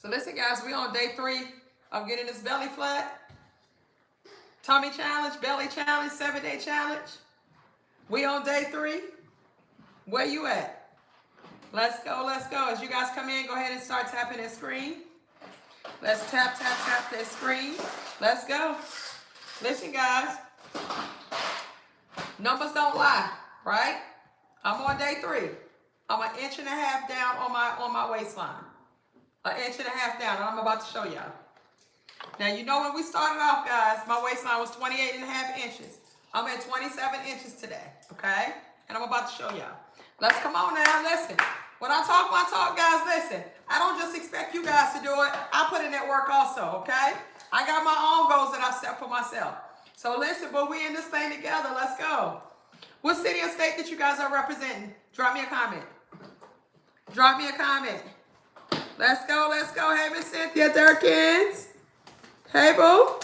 So listen, guys, we on day 3 of getting this belly flat. Tummy challenge, belly challenge, 7-day challenge. We on day 3. Where you at? Let's go, let's go. As you guys come in, go ahead and start tapping that screen. Let's tap, tap, tap that screen. Let's go. Listen, guys. Numbers don't lie, right? I'm on day 3. I'm an inch and a half down on my waistline. An inch and a half down, and I'm about to show y'all. Now, you know when we started off, guys, my waistline was 28 and a half inches. I'm at 27 inches today, okay? And I'm about to show y'all. Let's come on now, listen. When I talk my talk, guys, listen. I don't just expect you guys to do it. I put in that work also, okay? I got my own goals that I've set for myself. So listen, but we in this thing together. Let's go. What city or state that you guys are representing? Drop me a comment. Drop me a comment. Let's go, let's go. Hey, Miss Cynthia Durkins. Hey, boo.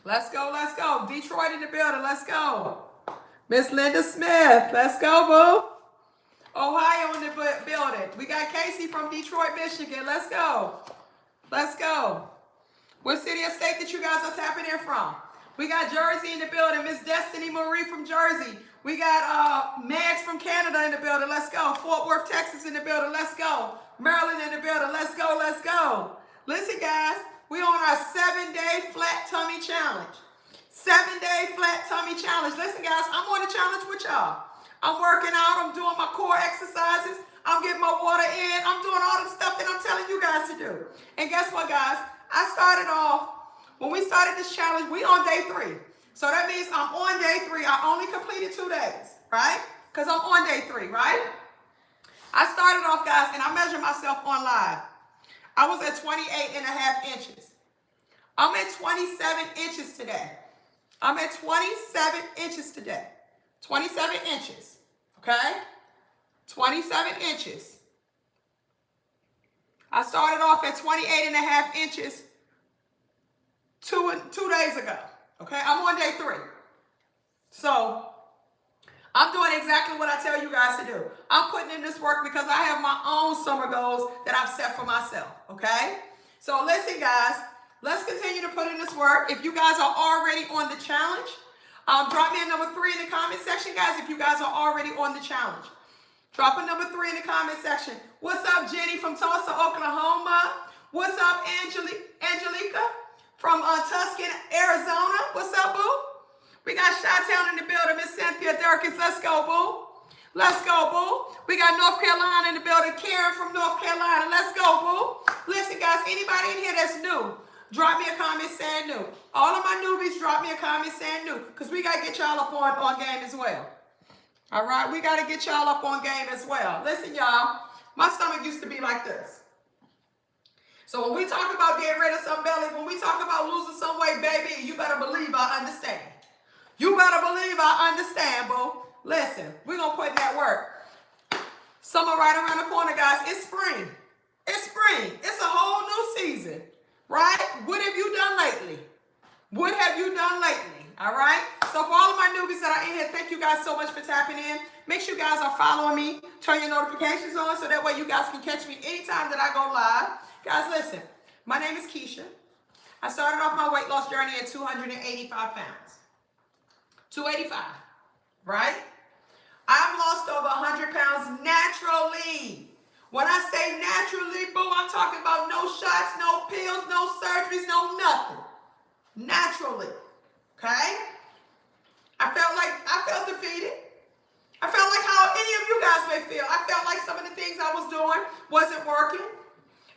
Let's go, let's go. Detroit in the building. Let's go. Miss Linda Smith. Let's go, boo. Ohio in the building. We got Casey from Detroit, Michigan. Let's go. Let's go. What city or state that you guys are tapping in from? We got Jersey in the building. Miss Destiny Marie from Jersey. We got Mags from Canada in the building. Let's go. Fort Worth, Texas in the building. Let's go. Maryland in the building. Let's go. Let's go. Listen, guys. We on our 7-day flat tummy challenge. 7-day flat tummy challenge. Listen, guys. I'm on a challenge with y'all. I'm working out. I'm doing my core exercises. I'm getting my water in. I'm doing all the stuff that I'm telling you guys to do. And guess what, guys? I started off, when we started this challenge, we on day 3. So that means I'm on day 3. I only completed 2 days, right? Because I'm on day 3, right? I started off, guys, and I measured myself on live. I was at 28 and a half inches. I'm at 27 inches today. I'm at 27 inches today. 27 inches, okay? 27 inches. I started off at 28 and a half inches two days ago, okay? I'm on day 3. So I'm doing exactly what I tell you guys to do. I'm putting in this work because I have my own summer goals that I've set for myself, okay? So listen, guys, let's continue to put in this work. If you guys are already on the challenge, drop me a number 3 in the comment section, guys, if you guys are already on the challenge. Drop a number 3 in the comment section. What's up, Jenny from Tulsa, Oklahoma? What's up, Angelica from Tuscan, Arizona? What's up, boo? We got Chi-Town in the building. Miss Cynthia Durkins. Let's go, boo. Let's go, boo. We got North Carolina in the building. Karen from North Carolina. Let's go, boo. Listen, guys, anybody in here that's new, drop me a comment saying new. All of my newbies, drop me a comment saying new, because we got to get y'all up on game as well. All right, we got to get y'all up on game as well. Listen, y'all, my stomach used to be like this. So when we talk about getting rid of some belly, when we talk about losing some weight, baby, you better believe I understand. You better believe I understand, boo. Listen, we're going to put in that work. Summer right around the corner, guys. It's spring. It's spring. It's a whole new season, right? What have you done lately? What have you done lately? All right? So for all of my newbies that are in here, thank you guys so much for tapping in. Make sure you guys are following me. Turn your notifications on so that way you guys can catch me anytime that I go live. Guys, listen. My name is Keisha. I started off my weight loss journey at 285 pounds. 285, right? I've lost over 100 pounds naturally. When I say naturally, boo, I'm talking about no shots, no pills, no surgeries, no nothing. Naturally, okay? I felt defeated. I felt like how any of you guys may feel. I felt like some of the things I was doing wasn't working.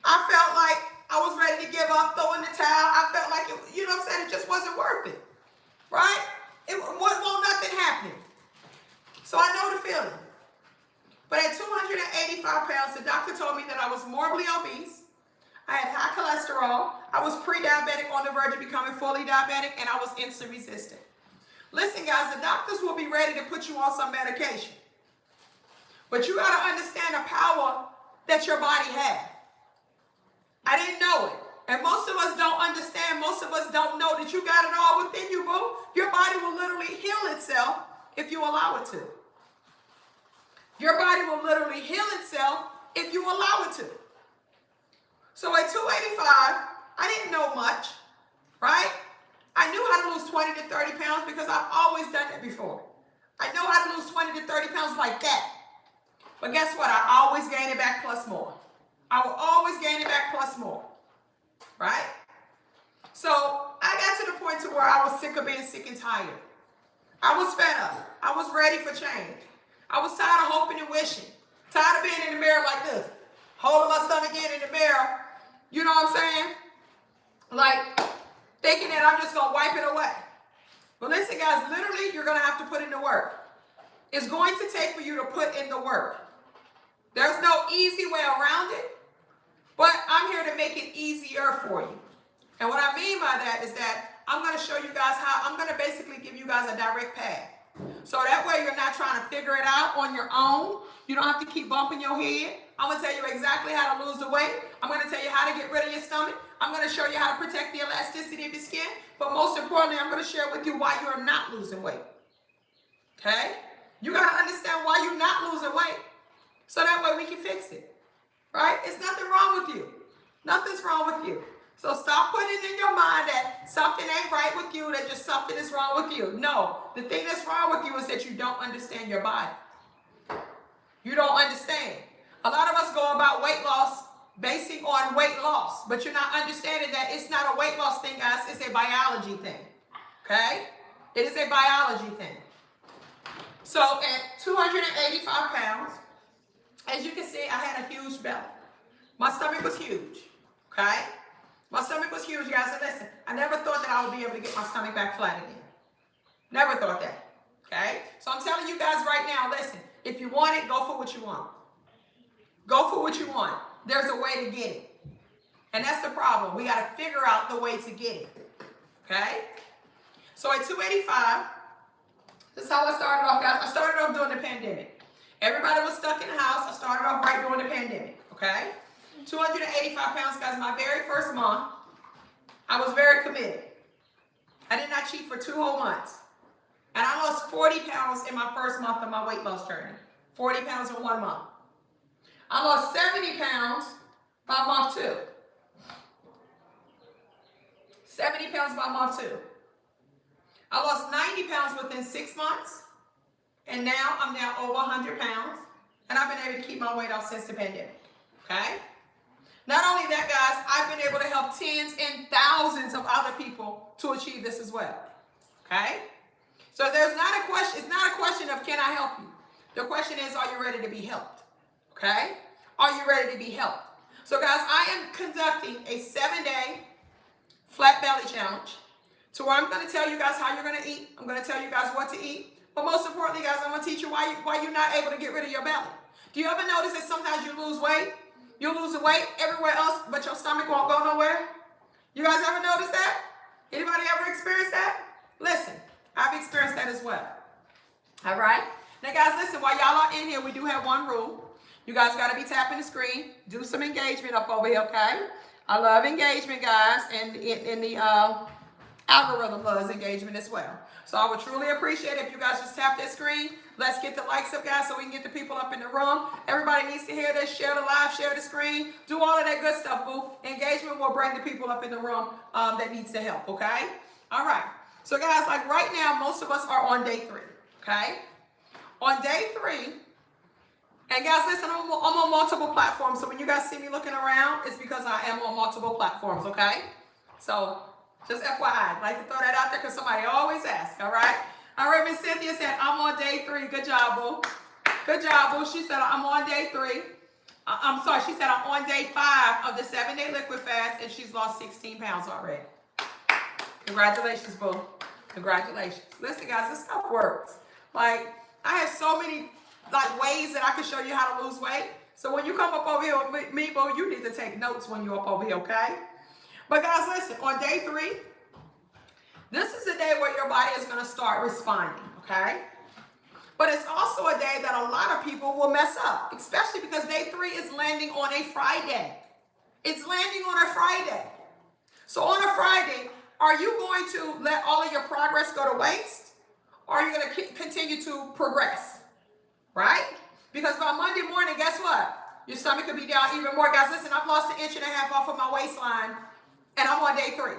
I felt like I was ready to give up, throw in the towel. I felt like, you know what I'm saying, it just wasn't worth it, right? It won't nothing happening. So I know the feeling. But at 285 pounds, the doctor told me that I was morbidly obese. I had high cholesterol. I was pre-diabetic on the verge of becoming fully diabetic, and I was insulin resistant. Listen, guys, the doctors will be ready to put you on some medication. But you got to understand the power that your body has. I didn't know it. And most of us don't understand. Most of us don't know that you got it all within you, boo. Your body will literally heal itself if you allow it to. Your body will literally heal itself if you allow it to. 285. I didn't know much, right? I knew how to lose 20 to 30 pounds because I've always done it before. I know how to lose 20 to 30 pounds like that. But guess what? I always gain it back plus more. I will always gain it back plus more, right? So I got to the point to where I was sick of being sick and tired. I was fed up. I was ready for change. I was tired of hoping and wishing. Tired of being in the mirror like this, holding my stomach in the mirror. You know what I'm saying? Like thinking that I'm just going to wipe it away. But listen, guys, literally, you're going to have to put in the work. It's going to take for you to put in the work. There's no easy way around it, but I'm here to make it easier for you. And what I mean by that is that I'm going to show you guys how, I'm going to basically give you guys a direct path. So that way you're not trying to figure it out on your own. You don't have to keep bumping your head. I'm going to tell you exactly how to lose the weight. I'm going to tell you how to get rid of your stomach. I'm going to show you how to protect the elasticity of your skin. But most importantly, I'm going to share with you why you're not losing weight. Okay? You got to understand why you're not losing weight. So that way we can fix it. Right? It's nothing wrong with you. Nothing's wrong with you. So stop putting it in your mind that something ain't right with you, that just something is wrong with you. No, the thing that's wrong with you is that you don't understand your body. You don't understand. A lot of us go about weight loss basing on weight loss, but you're not understanding that it's not a weight loss thing, guys. It's a biology thing. Okay? It is a biology thing. So at 285 pounds, as you can see, I had a huge belly. My stomach was huge. Okay? My stomach was huge, guys. And listen, I never thought that I would be able to get my stomach back flat again. Never thought that. Okay? So I'm telling you guys right now, listen, if you want it, go for what you want. Go for what you want. There's a way to get it. And that's the problem. We got to figure out the way to get it. Okay? So at 285, this is how I started off, guys. I started off during the pandemic. Everybody was stuck in the house. I started off right during the pandemic. Okay? 285 pounds, guys. My very first month, I was very committed. I did not cheat for 2 whole months. And I lost 40 pounds in my first month of my weight loss journey. 40 pounds in 1 month. I lost 70 pounds by month 2. 70 pounds by month 2. I lost 90 pounds within 6 months. And now I'm down over 100 pounds. And I've been able to keep my weight off since the pandemic. Okay? Not only that, guys, I've been able to help tens and thousands of other people to achieve this as well. Okay? So there's not a question, it's not a question of can I help you? The question is, are you ready to be helped? Okay? Are you ready to be helped? So guys, I am conducting a 7-day flat belly challenge to where I'm going to tell you guys how you're going to eat. I'm going to tell you guys what to eat. But most importantly, guys, I'm going to teach you why you're not able to get rid of your belly. Do you ever notice that sometimes you lose weight? You lose the weight everywhere else, but your stomach won't go nowhere? You guys ever notice that? Anybody ever experienced that? Listen, I've experienced that as well. All right? Now, guys, listen, while y'all are in here, we do have one rule. You guys got to be tapping the screen. Do some engagement up over here, okay? I love engagement, guys, and in the algorithm loves engagement as well. So I would truly appreciate it if you guys just tap that screen. Let's get the likes up, guys, so we can get the people up in the room. Everybody needs to hear this. Share the live, share the screen. Do all of that good stuff, boo. Engagement will bring the people up in the room that needs the help, okay? All right. So, guys, like right now, most of us are on day 3, okay? On day 3, and guys, listen, I'm on multiple platforms. So when you guys see me looking around, it's because I am on multiple platforms, okay? So just FYI, I'd like to throw that out there because somebody always asks, all right? All right, Miss Cynthia said, I'm on day 3. Good job, boo. Good job, boo. She said, I'm on day 3. I'm sorry, she said, I'm on day 5 of the 7-day liquid fast, and she's lost 16 pounds already. Congratulations, boo. Congratulations. Listen, guys, this stuff works. Like, I have so many ways that I can show you how to lose weight. So when you come up over here with me, boo, you need to take notes when you're up over here, okay? But guys, listen, on day 3, this is the day where your body is going to start responding, okay? But it's also a day that a lot of people will mess up, especially because day 3 is landing on a Friday. It's landing on a Friday. So on a Friday, are you going to let all of your progress go to waste? Or are you going to continue to progress? Right? Because by Monday morning, guess what? Your stomach could be down even more. Guys, listen, I've lost 1.5 inches off of my waistline, and I'm on day 3.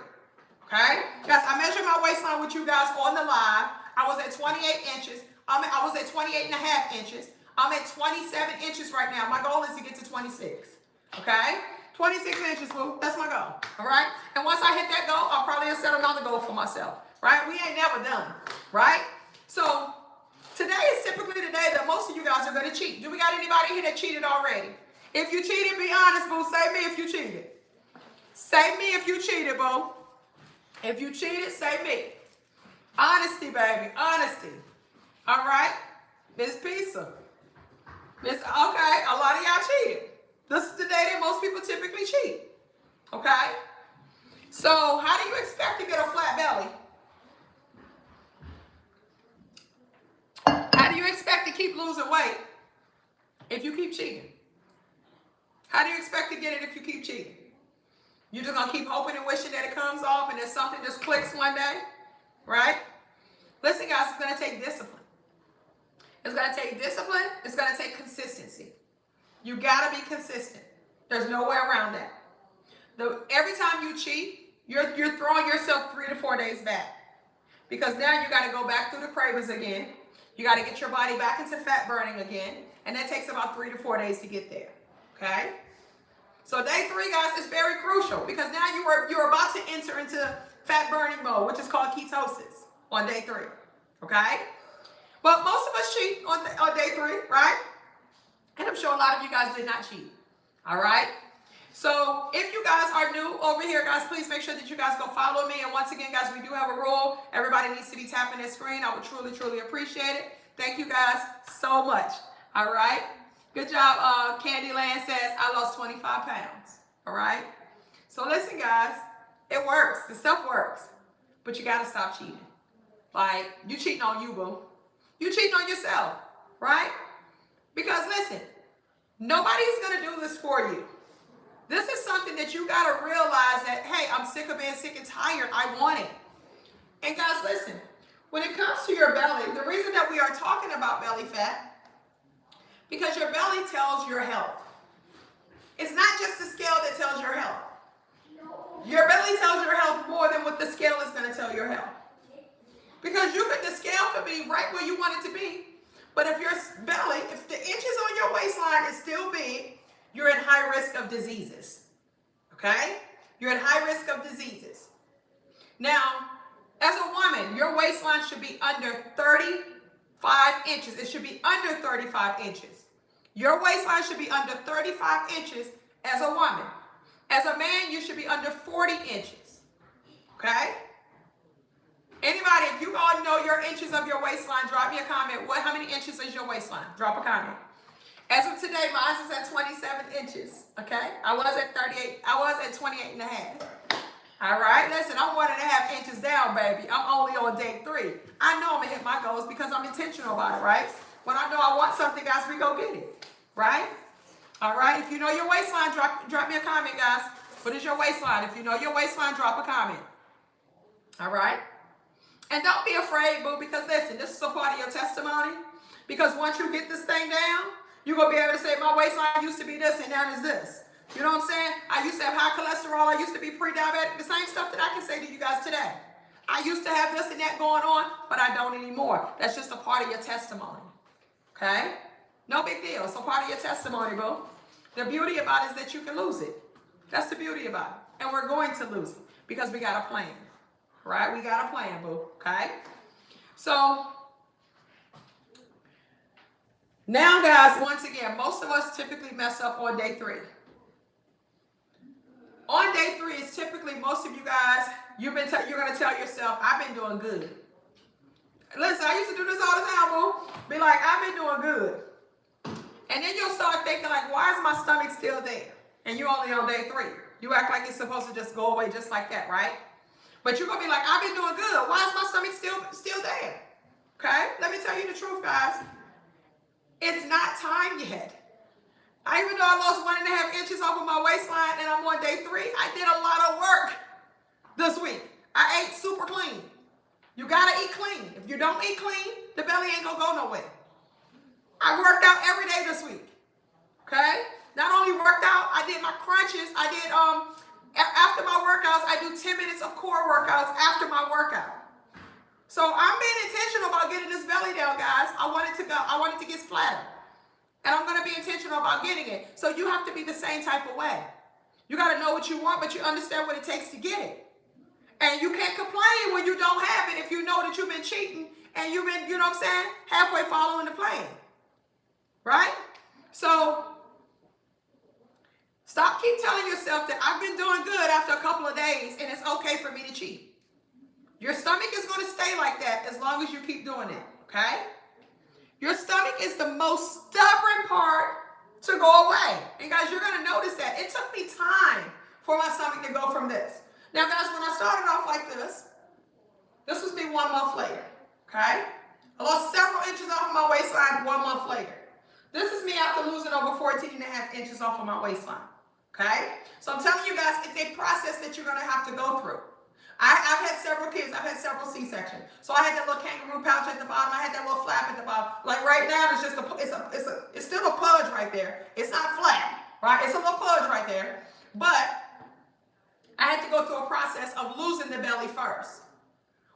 Okay? Guys, I measured my waistline with you guys on the live. I was at 28 inches. I was at 28.5 inches. I'm at 27 inches right now. My goal is to get to 26. Okay? 26 inches, boo. That's my goal. All right? And once I hit that goal, I'll probably set another goal for myself. Right? We ain't never done. Right? So, today is typically the day that most of you guys are going to cheat. Do we got anybody here that cheated already? If you cheated, be honest, boo. Say me if you cheated. Say me if you cheated, boo. If you cheated, say me. Honesty, baby. Honesty. All right? Miss Pizza. Okay, a lot of y'all cheated. This is the day that most people typically cheat. Okay? So, how do you expect to get a flat belly? How do you expect to keep losing weight if you keep cheating? How do you expect to get it if you keep cheating? You're just going to keep hoping and wishing that it comes off and that something just clicks one day? Right? Listen, guys, it's going to take discipline. It's going to take discipline. It's going to take consistency. You got to be consistent. There's no way around that. Every time you cheat, you're throwing yourself 3 to 4 days back. Because now you got to go back through the cravings again. You got to get your body back into fat burning again. And that takes about 3 to 4 days to get there. Okay? So day 3, guys, is very crucial because now you're about to enter into fat burning mode, which is called ketosis on day 3. Okay? But most of us cheat on day 3, right? And I'm sure a lot of you guys did not cheat. All right? So if you guys are new over here, guys, please make sure that you guys go follow me. And once again, guys, we do have a rule. Everybody needs to be tapping their screen. I would truly, truly appreciate it. Thank you guys so much. All right? Good job. Candyland says, I lost 25 pounds. All right? So listen, guys. It works. The stuff works. But you got to stop cheating. Like, you cheating on you, boo. You cheating on yourself. Right? Because listen, nobody's going to do this for you. This is something that you got to realize that, hey, I'm sick of being sick and tired. I want it. And guys, listen, when it comes to your belly, the reason that we are talking about belly fat, because your belly tells your health. It's not just the scale that tells your health. Your belly tells your health more than what the scale is going to tell your health. Because the scale could be right where you want it to be, but if your belly, if the inches on your waistline is still big, you're at high risk of diseases. Okay? You're at high risk of diseases. Now, as a woman, your waistline should be under 35 inches. It should be under 35 inches. Your waistline should be under 35 inches as a woman. As a man, you should be under 40 inches. Okay? Anybody, if you all know your inches of your waistline, drop me a comment. How many inches is your waistline? Drop a comment. As of today, mine is at 27 inches. Okay? I was at 38. I was at 28 and a half. All right? Listen, I'm 1.5 inches down, baby. I'm only on day 3. I know I'm going to hit my goals because I'm intentional about it, right? When I know I want something, guys, we go get it. Right? All right? If you know your waistline, drop me a comment, guys. What is your waistline? If you know your waistline, drop a comment. All right? And don't be afraid, boo, because listen, this is a part of your testimony. Because once you get this thing down, you're going to be able to say, my waistline used to be this and now it's this. You know what I'm saying? I used to have high cholesterol. I used to be pre-diabetic. The same stuff that I can say to you guys today. I used to have this and that going on, but I don't anymore. That's just a part of your testimony. Okay? No big deal. It's a part of your testimony, boo. The beauty about it is that you can lose it. That's the beauty about it. And we're going to lose it because we got a plan. Right? We got a plan, boo. Okay? So, now, guys, once again, most of us typically mess up on day 3. On day 3 is typically, most of you guys, you're going to tell yourself, I've been doing good. Listen, I used to do this all the time, boo. Be like, I've been doing good. And then you'll start thinking, like, why is my stomach still there? And you're only on day 3. You act like it's supposed to just go away just like that, right? But you're going to be like, I've been doing good. Why is my stomach still there? Okay? Let me tell you the truth, guys. It's not time yet. Even though I lost 1.5 inches off of my waistline and I'm on day 3, I did a lot of work this week. I ate super clean. You got to eat clean. If you don't eat clean, the belly ain't going to go nowhere. I worked out every day this week. Okay? not only worked out, I did my crunches. I did, after my workouts, I do 10 minutes of core workouts after my workout. So I'm being intentional about getting this belly down, guys. I want it to get flatter. And I'm going to be intentional about getting it. So you have to be the same type of way. You got to know what you want, but you understand what it takes to get it. And you can't complain when you don't have it if you know that you've been cheating and you've been, you know what I'm saying, halfway following the plan. Right? So keep telling yourself that I've been doing good after a couple of days and it's okay for me to cheat. Your stomach is going to stay like that as long as you keep doing it, okay? Your stomach is the most stubborn part to go away. And guys, you're going to notice that. It took me time for my stomach to go from this. Now, guys, when I started off like this was me 1 month later, okay? I lost several inches off of my waistline 1 month later. This is me after losing over 14.5 inches off of my waistline, okay? So I'm telling you guys, it's a process that you're going to have to go through. I've had several kids. I've had several C-sections. So I had that little kangaroo pouch at the bottom. I had that little flap at the bottom. Like right now, it's just it's still a pudge right there. It's not flat, right? It's a little pudge right there. But I had to go through a process of losing the belly first.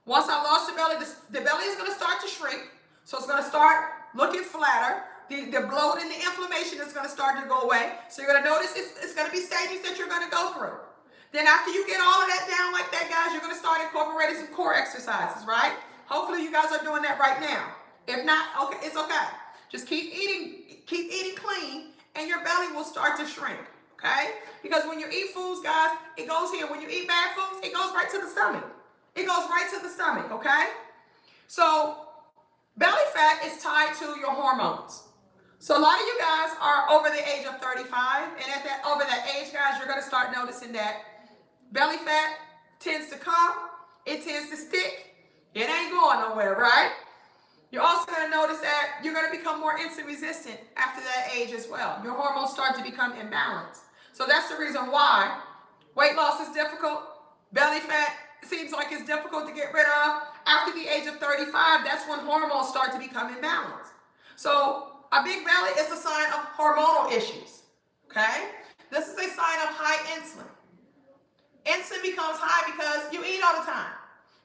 Once I lost the belly is going to start to shrink. So it's going to start looking flatter. The bloat and the inflammation is going to start to go away. So you're going to notice it's going to be stages that you're going to go through. Then after you get all of that down like that, guys, you're going to start incorporating some core exercises, right? Hopefully you guys are doing that right now. If not, okay, it's okay. Just keep eating clean, and your belly will start to shrink, okay? Because when you eat foods, guys, it goes here. When you eat bad foods, it goes right to the stomach. It goes right to the stomach, okay? So belly fat is tied to your hormones. So a lot of you guys are over the age of 35, and over that age, guys, you're going to start noticing that belly fat tends to come, it tends to stick, it ain't going nowhere, right? You're also going to notice that you're going to become more insulin resistant after that age as well. Your hormones start to become imbalanced. So that's the reason why weight loss is difficult. Belly fat seems like it's difficult to get rid of. After the age of 35, that's when hormones start to become imbalanced. So a big belly is a sign of hormonal issues, okay? This is a sign of high insulin. Insulin becomes high because you eat all the time.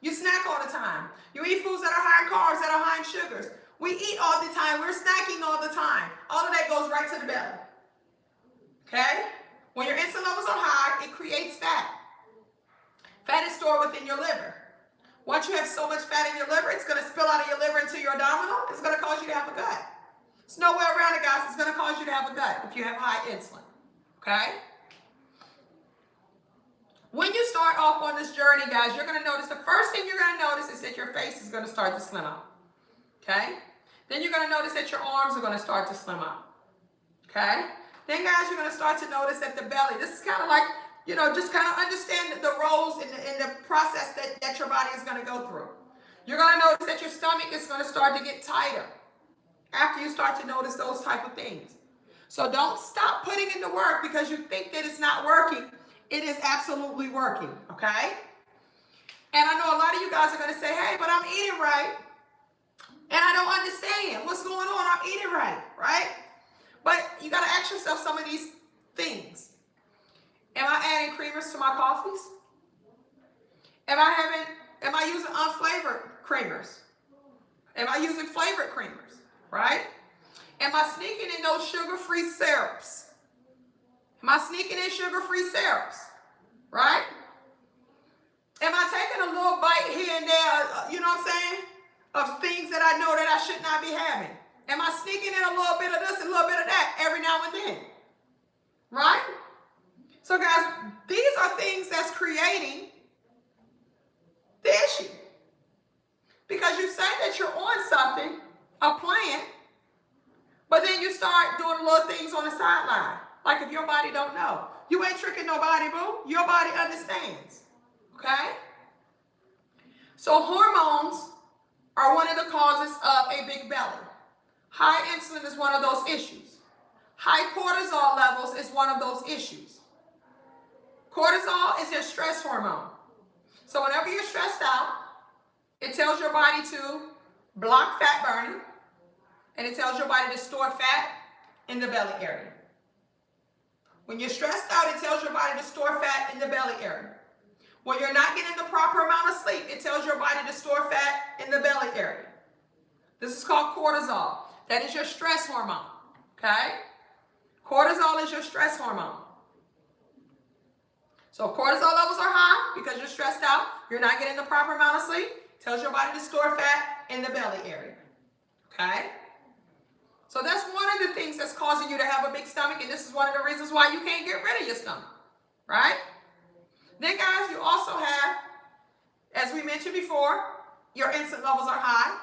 You snack all the time. You eat foods that are high in carbs, that are high in sugars. We eat all the time. We're snacking all the time. All of that goes right to the belly. Okay? When your insulin levels are high, it creates fat. Fat is stored within your liver. Once you have so much fat in your liver, it's going to spill out of your liver into your abdominal. It's going to cause you to have a gut. There's no way around it, guys. It's going to cause you to have a gut if you have high insulin. Okay? When you start off on this journey, guys, you're going to notice, the first thing you're going to notice is that your face is going to start to slim up. Okay? Then you're going to notice that your arms are going to start to slim up. Okay? Then, guys, you're going to start to notice that the belly, this is kind of like, you know, just kind of understand the roles in the process that your body is going to go through. You're going to notice that your stomach is going to start to get tighter after you start to notice those type of things. So don't stop putting in the work because you think that it's not working. It is absolutely working, okay? And I know a lot of you guys are going to say, hey, but I'm eating right, and I don't understand what's going on. I'm eating right, right? But you got to ask yourself some of these things. Am I adding creamers to my coffees? Am I using unflavored creamers? Am I using flavored creamers, right? Am I sneaking in those sugar-free syrups? Am I sneaking in sugar-free syrups, right? Am I taking a little bite here and there, you know what I'm saying, of things that I know that I should not be having? Am I sneaking in a little bit of this and a little bit of that every now and then, right? So, guys, these are things that's creating the issue. Because you say that you're on something, a plan, but then you start doing little things on the sideline. Like if your body don't know. You ain't tricking nobody, boo. Your body understands. Okay? So hormones are one of the causes of a big belly. High insulin is one of those issues. High cortisol levels is one of those issues. Cortisol is your stress hormone. So whenever you're stressed out, it tells your body to block fat burning, and it tells your body to store fat in the belly area. When you're stressed out, it tells your body to store fat in the belly area. When you're not getting the proper amount of sleep, it tells your body to store fat in the belly area. This is called cortisol. That is your stress hormone, okay? Cortisol is your stress hormone. So if cortisol levels are high because you're stressed out, you're not getting the proper amount of sleep, it tells your body to store fat in the belly area, okay? So that's one of the things that's causing you to have a big stomach, and this is one of the reasons why you can't get rid of your stomach, right? Then, guys, you also have, as we mentioned before, your insulin levels are high,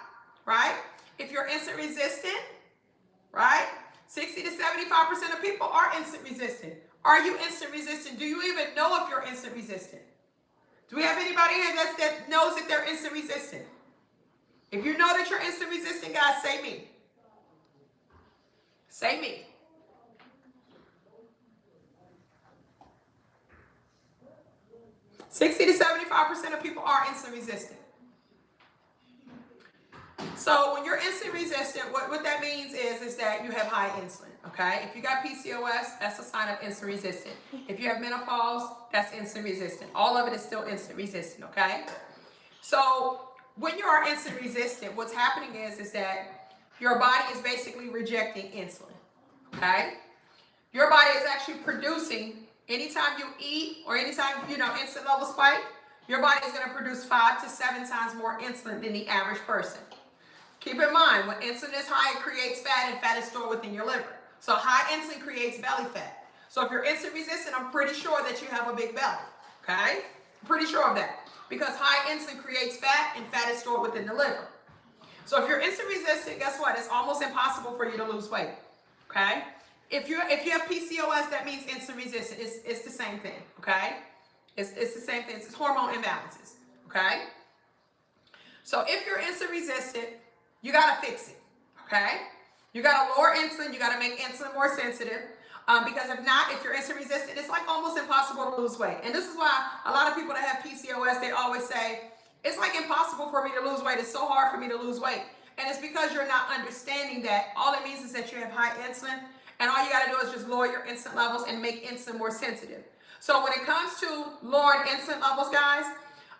right? If you're insulin resistant, right, 60 to 75% of people are insulin resistant. Are you insulin resistant? Do you even know if you're insulin resistant? Do we have anybody here that knows that they're insulin resistant? If you know that you're insulin resistant, guys, say me. Say me. $60 to 75% of people are insulin resistant. So when you're insulin resistant, what that means is that you have high insulin, okay? If you got PCOS, that's a sign of insulin resistant. If you have menopause, that's insulin resistant. All of it is still insulin resistant, okay? So when you are insulin resistant, what's happening is that your body is basically rejecting insulin, okay? Your body is actually producing, anytime you eat or anytime, insulin levels spike, your body is going to produce 5 to 7 times more insulin than the average person. Keep in mind, when insulin is high, it creates fat, and fat is stored within your liver. So high insulin creates belly fat. So if you're insulin resistant, I'm pretty sure that you have a big belly, okay? I'm pretty sure of that. Because high insulin creates fat, and fat is stored within the liver. So if you're insulin resistant, guess what? It's almost impossible for you to lose weight, okay? If you have PCOS, that means insulin resistant. It's the same thing, okay? It's the same thing. It's hormone imbalances, okay? So if you're insulin resistant, you got to fix it, okay? You got to lower insulin. You got to make insulin more sensitive. Because if not, if you're insulin resistant, it's like almost impossible to lose weight. And this is why a lot of people that have PCOS, they always say, it's like impossible for me to lose weight. It's so hard for me to lose weight. And it's because you're not understanding that all it means is that you have high insulin. And all you got to do is just lower your insulin levels and make insulin more sensitive. So when it comes to lowering insulin levels, guys,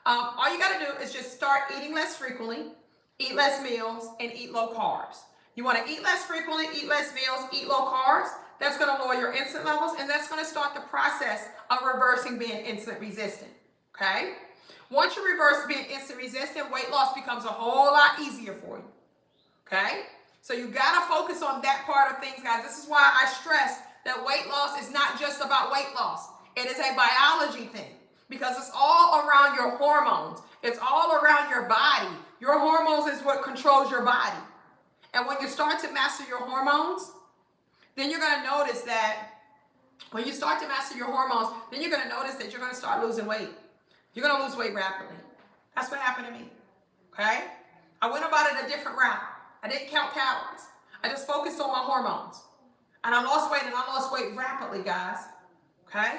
all you got to do is just start eating less frequently, eat less meals, and eat low carbs. You want to eat less frequently, eat less meals, eat low carbs. That's going to lower your insulin levels, and that's going to start the process of reversing being insulin resistant, okay? Once you reverse being insulin resistant, weight loss becomes a whole lot easier for you, okay? So you got to focus on that part of things, guys. This is why I stress that weight loss is not just about weight loss. It is a biology thing because it's all around your hormones. It's all around your body. Your hormones is what controls your body. And when you start to master your hormones, then you're going to notice that when you start to master your hormones, then you're going to notice that you're going to start losing weight. You're going to lose weight rapidly. That's what happened to me, okay? I went about it a different route. I didn't count calories. I just focused on my hormones. And I lost weight, and I lost weight rapidly, guys, okay?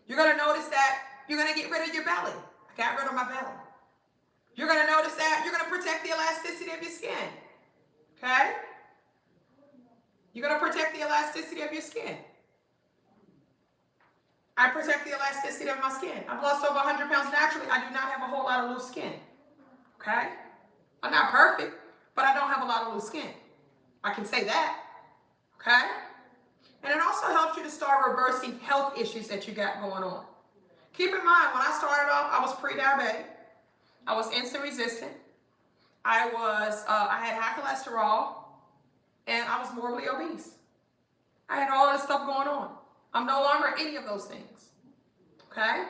You're going to notice that you're going to get rid of your belly. I got rid of my belly. You're going to notice that you're going to protect the elasticity of your skin, okay? You're going to protect the elasticity of your skin. I protect the elasticity of my skin. I've lost over 100 pounds naturally. I do not have a whole lot of loose skin, okay? I'm not perfect, but I don't have a lot of loose skin. I can say that, okay? And it also helps you to start reversing health issues that you got going on. Keep in mind, when I started off, I was pre-diabetic. I was insulin resistant. I had high cholesterol, and I was morbidly obese. I had all this stuff going on. I'm no longer any of those things, okay?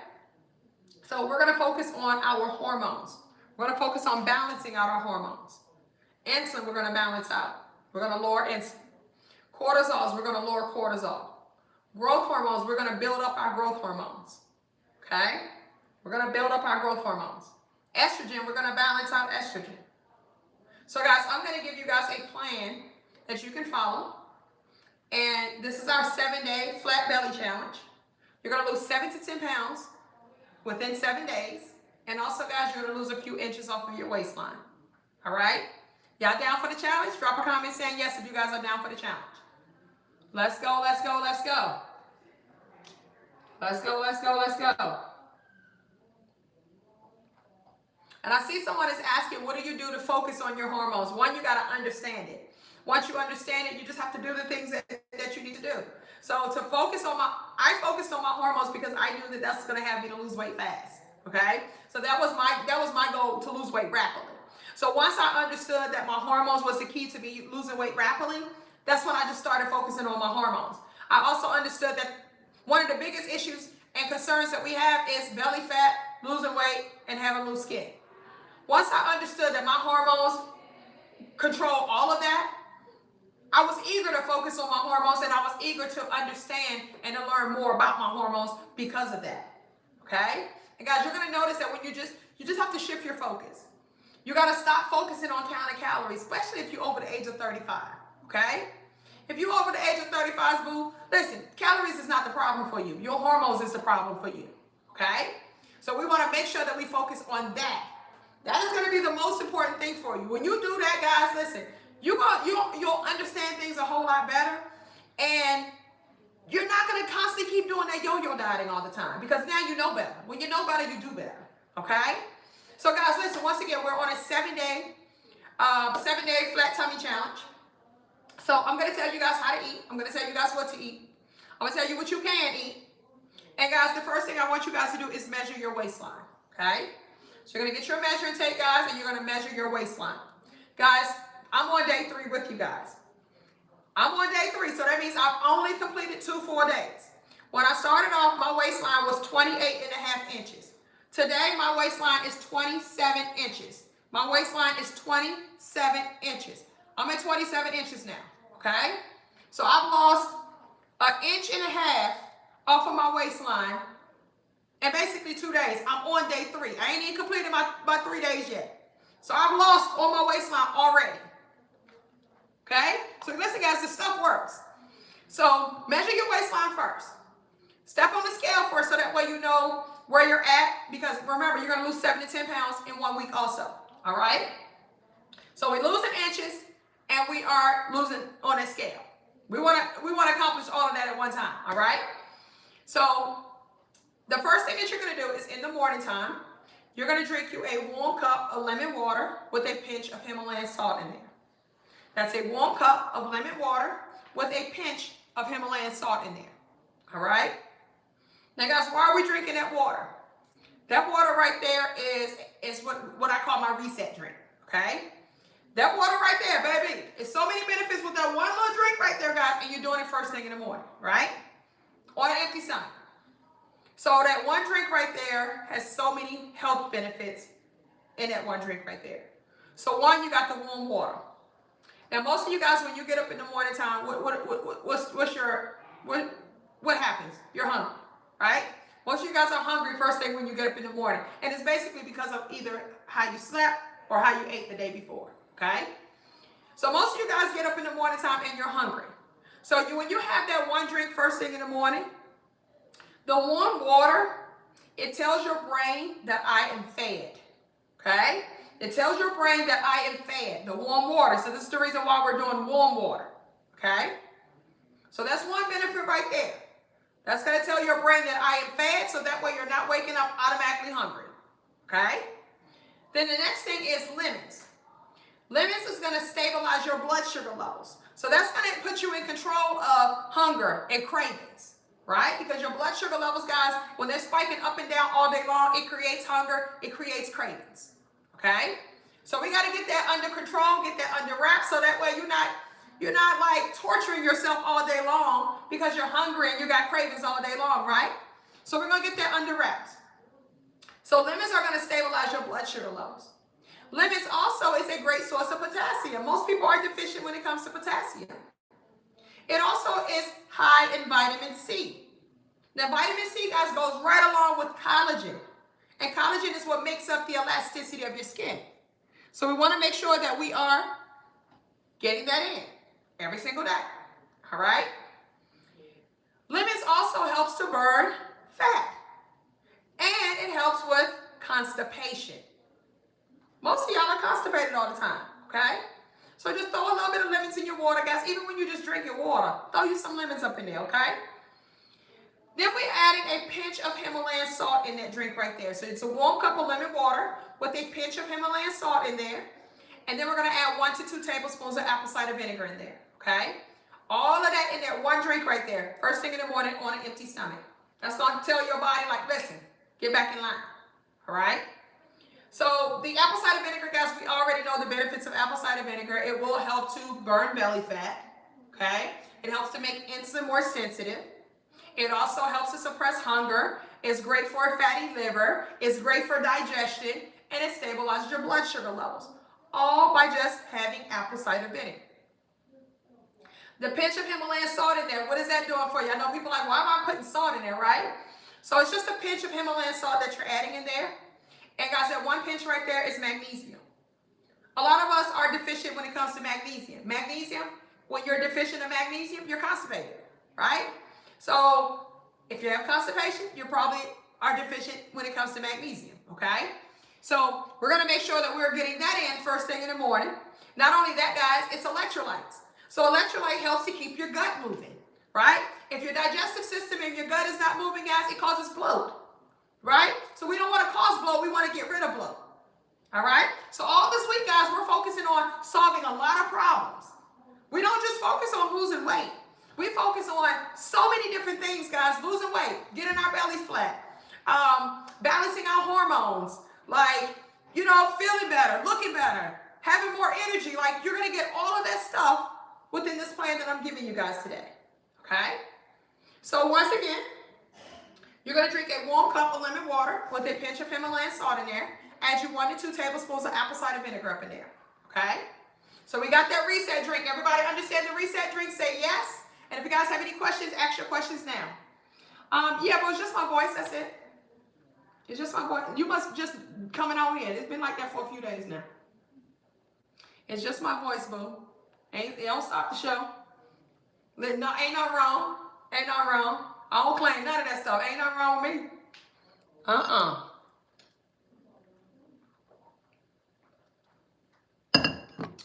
So we're going to focus on our hormones. We're going to focus on balancing out our hormones. Insulin, we're going to balance out. We're going to lower insulin. Cortisols, we're going to lower cortisol. Growth hormones, we're going to build up our growth hormones, okay? We're going to build up our growth hormones. Estrogen, we're going to balance out estrogen. So guys, I'm going to give you guys a plan that you can follow. And this is our 7-day flat belly challenge. You're going to lose 7 to 10 pounds within 7 days. And also, guys, you're going to lose a few inches off of your waistline. All right? Y'all down for the challenge? Drop a comment saying yes if you guys are down for the challenge. Let's go, let's go, let's go. Let's go, let's go, let's go. And I see someone is asking, what do you do to focus on your hormones? One, you got to understand it. Once you understand it, you just have to do the things that you need to do. So to focus on I focused on my hormones because I knew that that's going to have me to lose weight fast. Okay? So that was my goal, to lose weight rapidly. So once I understood that my hormones was the key to me losing weight rapidly, that's when I just started focusing on my hormones. I also understood that one of the biggest issues and concerns that we have is belly fat, losing weight, and having loose skin. Once I understood that my hormones control all of that, I was eager to focus on my hormones, and I was eager to understand and to learn more about my hormones because of that. Okay? And guys, you're going to notice that when you just have to shift your focus. You got to stop focusing on counting calories, especially if you're over the age of 35. Okay? If you're over the age of 35, boo, listen, calories is not the problem for you. Your hormones is the problem for you. Okay? So we want to make sure that we focus on that. That is going to be the most important thing for you. When you do that, guys, listen, you'll understand things a whole lot better, and you're not going to constantly keep doing that yo-yo dieting all the time, because now you know better. When you know better, you do better. Okay? So guys, listen, once again, we're on a 7-day flat tummy challenge. So I'm going to tell you guys how to eat. I'm going to tell you guys what to eat. I'm going to tell you what you can eat. And guys, the first thing I want you guys to do is measure your waistline. Okay? So you're going to get your measuring tape, guys, and you're going to measure your waistline. Guys, I'm on day 3 with you guys. I'm on day 3, so that means I've only completed 2 full days. When I started off, my waistline was 28.5 inches. Today, my waistline is 27 inches. My waistline is 27 inches. I'm at 27 inches now, okay? So I've lost 1.5 inches off of my waistline in basically 2 days. I'm on day 3. I ain't even completed my 3 days yet. So I've lost on my waistline already. Okay? So listen, guys, this stuff works. So measure your waistline first. Step on the scale first so that way you know where you're at, because remember, you're going to lose 7 to 10 pounds in 1 week also. All right? So we're losing inches and we are losing on a scale. We want to accomplish all of that at one time. All right? So the first thing that you're going to do is in the morning time, you're going to drink you a warm cup of lemon water with a pinch of Himalayan salt in there. That's a warm cup of lemon water with a pinch of Himalayan salt in there. All right? Now, guys, why are we drinking that water? That water right there is what I call my reset drink. Okay? That water right there, baby. There's so many benefits with that one little drink right there, guys, and you're doing it first thing in the morning, right? On an empty stomach. So that one drink right there has so many health benefits in that one drink right there. So one, you got the warm water. Now, most of you guys, when you get up in the morning time, what happens? You're hungry, right? Most of you guys are hungry first thing when you get up in the morning. And it's basically because of either how you slept or how you ate the day before, okay? So most of you guys get up in the morning time and you're hungry. So when you have that one drink first thing in the morning, the warm water, it tells your brain that I am fed, okay? It tells your brain that I am fed, the warm water. So this is the reason why we're doing warm water, okay? So that's one benefit right there. That's going to tell your brain that I am fed, so that way you're not waking up automatically hungry, okay? Then the next thing is lemons. Lemons is going to stabilize your blood sugar levels. So that's going to put you in control of hunger and cravings, right? Because your blood sugar levels, guys, when they're spiking up and down all day long, it creates hunger, it creates cravings. Okay? So we got to get that under control, get that under wraps, so that way you're not like torturing yourself all day long because you're hungry and you got cravings all day long, right? So we're going to get that under wraps. So lemons are going to stabilize your blood sugar levels. Lemons also is a great source of potassium. Most people are deficient when it comes to potassium. It also is high in vitamin C. Now, vitamin C, guys, goes right along with collagen. And collagen is what makes up the elasticity of your skin. So we want to make sure that we are getting that in every single day. All right? Lemons also helps to burn fat. And it helps with constipation. Most of y'all are constipated all the time, okay? So just throw a little bit of lemons in your water, guys. Even when you just drink your water, throw you some lemons up in there, okay? Then we're adding a pinch of Himalayan salt in that drink right there. So it's a warm cup of lemon water with a pinch of Himalayan salt in there. And then we're going to add 1 to 2 tablespoons of apple cider vinegar in there, okay? All of that in that one drink right there, first thing in the morning on an empty stomach. That's going to tell your body, like, listen, get back in line, all right? So the apple cider vinegar, guys, we already know the benefits of apple cider vinegar. It will help to burn belly fat, okay? It helps to make insulin more sensitive. It also helps to suppress hunger. It's great for a fatty liver. It's great for digestion. And it stabilizes your blood sugar levels. All by just having apple cider vinegar. The pinch of Himalayan salt in there, what is that doing for you? I know people are like, why am I putting salt in there, right? So it's just a pinch of Himalayan salt that you're adding in there. And guys, that one pinch right there is magnesium. A lot of us are deficient when it comes to magnesium. Magnesium, when you're deficient in magnesium, you're constipated, right? So if you have constipation, you probably are deficient when it comes to magnesium, okay? So we're going to make sure that we're getting that in first thing in the morning. Not only that, guys, it's electrolytes. So electrolyte helps to keep your gut moving, right? If your digestive system and your gut is not moving, guys, it causes bloat, right? So we don't want to cause bloat. We want to get rid of bloat, all right? So all this week, guys, we're focusing on solving a lot of problems. We don't just focus on losing weight. We focus on so many different things, guys. Losing weight, getting our bellies flat, balancing our hormones, like, you know, feeling better, looking better, having more energy. Like, you're going to get all of that stuff within this plan that I'm giving you guys today, okay? So once again, you're going to drink a warm cup of lemon water with a pinch of Himalayan salt in there. Add your 1 to 2 tablespoons of apple cider vinegar up in there, okay? So we got that reset drink. Everybody understand the reset drink? Say yes. And if you guys have any questions, ask your questions now. Yeah, but it's just my voice. That's it. It's just my voice. You must just coming on here. It's been like that for a few days now. It's just my voice, boo. It don't stop the show. No, ain't nothing wrong. Ain't nothing wrong. I don't claim none of that stuff. Ain't nothing wrong with me.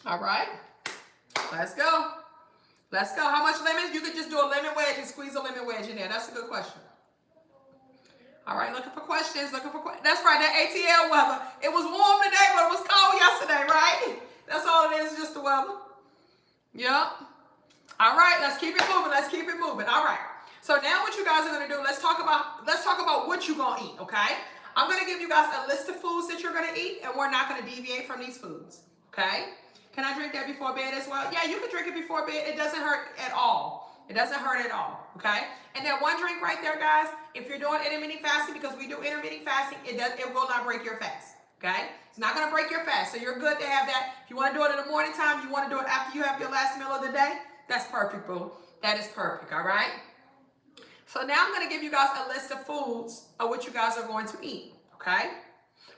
All right. Let's go. Let's go. How much lemon? You could just do a lemon wedge and squeeze a lemon wedge in there. That's a good question. All right, looking for questions, looking for questions. That's right, that ATL weather. It was warm today, but it was cold yesterday, right? That's all it is, just the weather. Yep. All right, let's keep it moving. Let's keep it moving. All right. So now what you guys are going to do, let's talk about what you're going to eat, okay? I'm going to give you guys a list of foods that you're going to eat, and we're not going to deviate from these foods, okay? Can I drink that before bed as well? Yeah, you can drink it before bed. It doesn't hurt at all. It doesn't hurt at all, okay? And that one drink right there, guys, if you're doing intermittent fasting, because we do intermittent fasting, it will not break your fast, okay? It's not going to break your fast, so you're good to have that. If you want to do it in the morning time, you want to do it after you have your last meal of the day, that's perfect, boo. That is perfect, all right? So now I'm going to give you guys a list of foods of what you guys are going to eat, okay?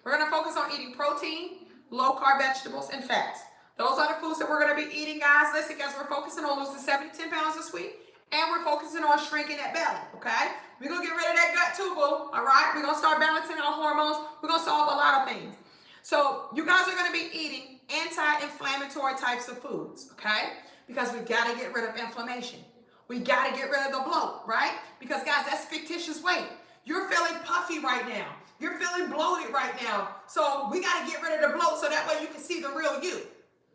We're going to focus on eating protein, low-carb vegetables, and fats. Those are the foods that we're going to be eating, guys. Listen, guys, we're focusing on losing 7 to 10 pounds this week, and we're focusing on shrinking that belly, okay? We're going to get rid of that gut too, boo, all right? We're going to start balancing our hormones. We're going to solve a lot of things. So you guys are going to be eating anti-inflammatory types of foods, okay? Because we've got to get rid of inflammation. We got to get rid of the bloat, right? Because, guys, that's fictitious weight. You're feeling puffy right now. You're feeling bloated right now. So we got to get rid of the bloat so that way you can see the real you,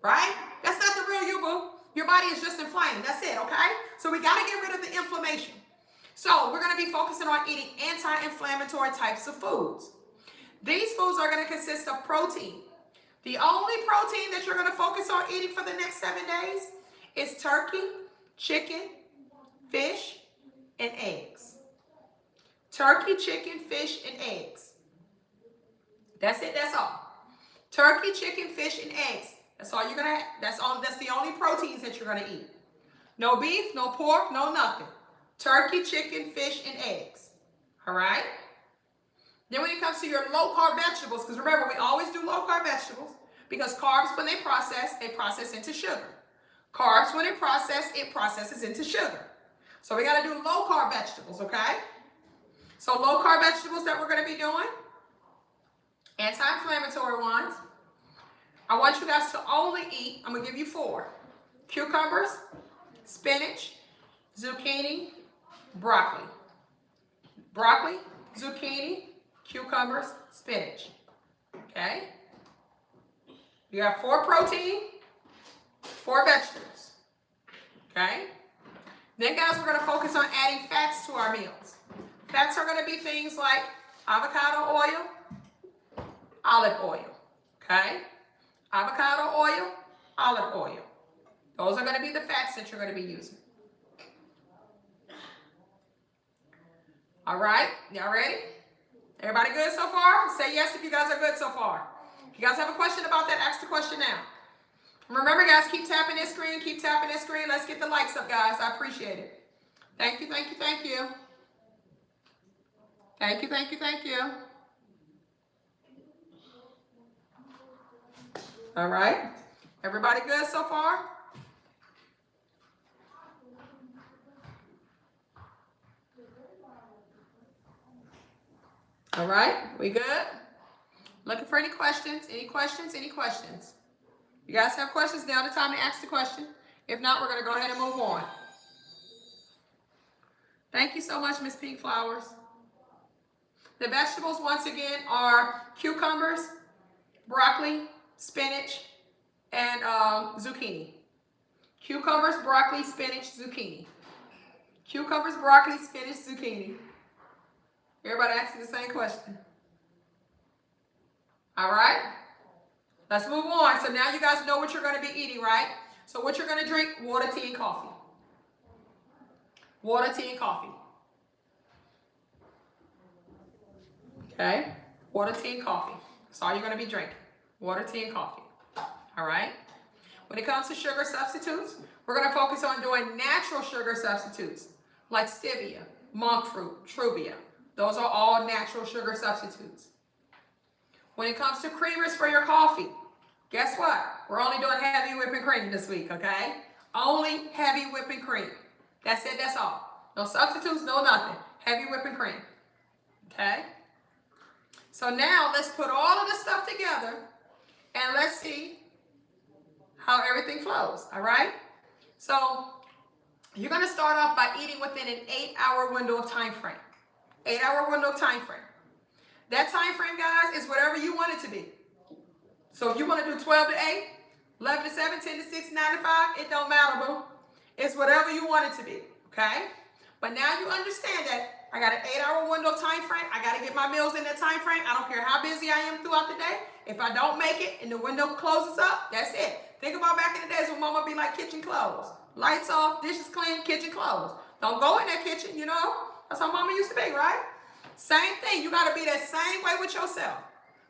right? That's not the real you, boo. Your body is just inflamed. That's it, okay? So we got to get rid of the inflammation. So we're going to be focusing on eating anti-inflammatory types of foods. These foods are going to consist of protein. The only protein that you're going to focus on eating for the next 7 days is turkey, chicken, fish, and eggs. Turkey, chicken, fish, and eggs. That's it. That's all. Turkey, chicken, fish, and eggs. That's all you're gonna have. That's the only proteins that you're gonna eat. No beef, no pork, no nothing. Turkey, chicken, fish, and eggs. All right. Then when it comes to your low carb vegetables, because remember we always do low carb vegetables because carbs when they process into sugar. Carbs when it processes into sugar. So we got to do low carb vegetables, okay? So low carb vegetables that we're going to be doing, anti-inflammatory ones. I want you guys to only eat, I'm going to give you 4. Cucumbers, spinach, zucchini, broccoli. broccoli, zucchini, cucumbers, spinach. Okay? You have 4 protein, 4 vegetables. Okay? Then, guys, we're going to focus on adding fats to our meals. Fats are going to be things like avocado oil, olive oil. Okay? Avocado oil, olive oil. Those are going to be the fats that you're going to be using. All right? Y'all ready? Everybody good so far? Say yes if you guys are good so far. If you guys have a question about that, ask the question now. Remember, guys, keep tapping this screen. Keep tapping this screen. Let's get the likes up, guys. I appreciate it. Thank you, thank you, thank you. Thank you, thank you, thank you. All right. Everybody good so far? All right. We good? Looking for any questions? Any questions? Any questions? You guys have questions? Now the time to ask the question. If not, we're going to go ahead and move on. Thank you so much, Miss Pink Flowers. The vegetables, once again, are cucumbers, broccoli, spinach, and zucchini. Cucumbers, broccoli, spinach, zucchini. Cucumbers, broccoli, spinach, zucchini. Everybody asking the same question. All right? Let's move on. So now you guys know what you're going to be eating, right? So what you're going to drink, water, tea, and coffee. Water, tea, and coffee. Okay? Water, tea, and coffee. That's all you're going to be drinking. Water, tea, and coffee. All right? When it comes to sugar substitutes, we're going to focus on doing natural sugar substitutes like stevia, monk fruit, truvia. Those are all natural sugar substitutes. When it comes to creamers for your coffee, guess what? We're only doing heavy whipping cream this week, okay? Only heavy whipping cream. That's it, that's all. No substitutes, no nothing. Heavy whipping cream, okay? So now let's put all of this stuff together and let's see how everything flows, all right? So you're going to start off by eating within an 8-hour window of time frame. 8-hour window of time frame. That time frame, guys, is whatever you want it to be. So if you want to do 12 to 8, 11 to 7, 10 to 6, 9 to 5, it don't matter, boo. It's whatever you want it to be, okay? But now you understand that I got an 8-hour window of time frame. I got to get my meals in that time frame. I don't care how busy I am throughout the day. If I don't make it and the window closes up, that's it. Think about back in the days when mama be like kitchen closed. Lights off, dishes clean, kitchen closed. Don't go in that kitchen, you know? That's how mama used to be, right? Same thing. You got to be that same way with yourself.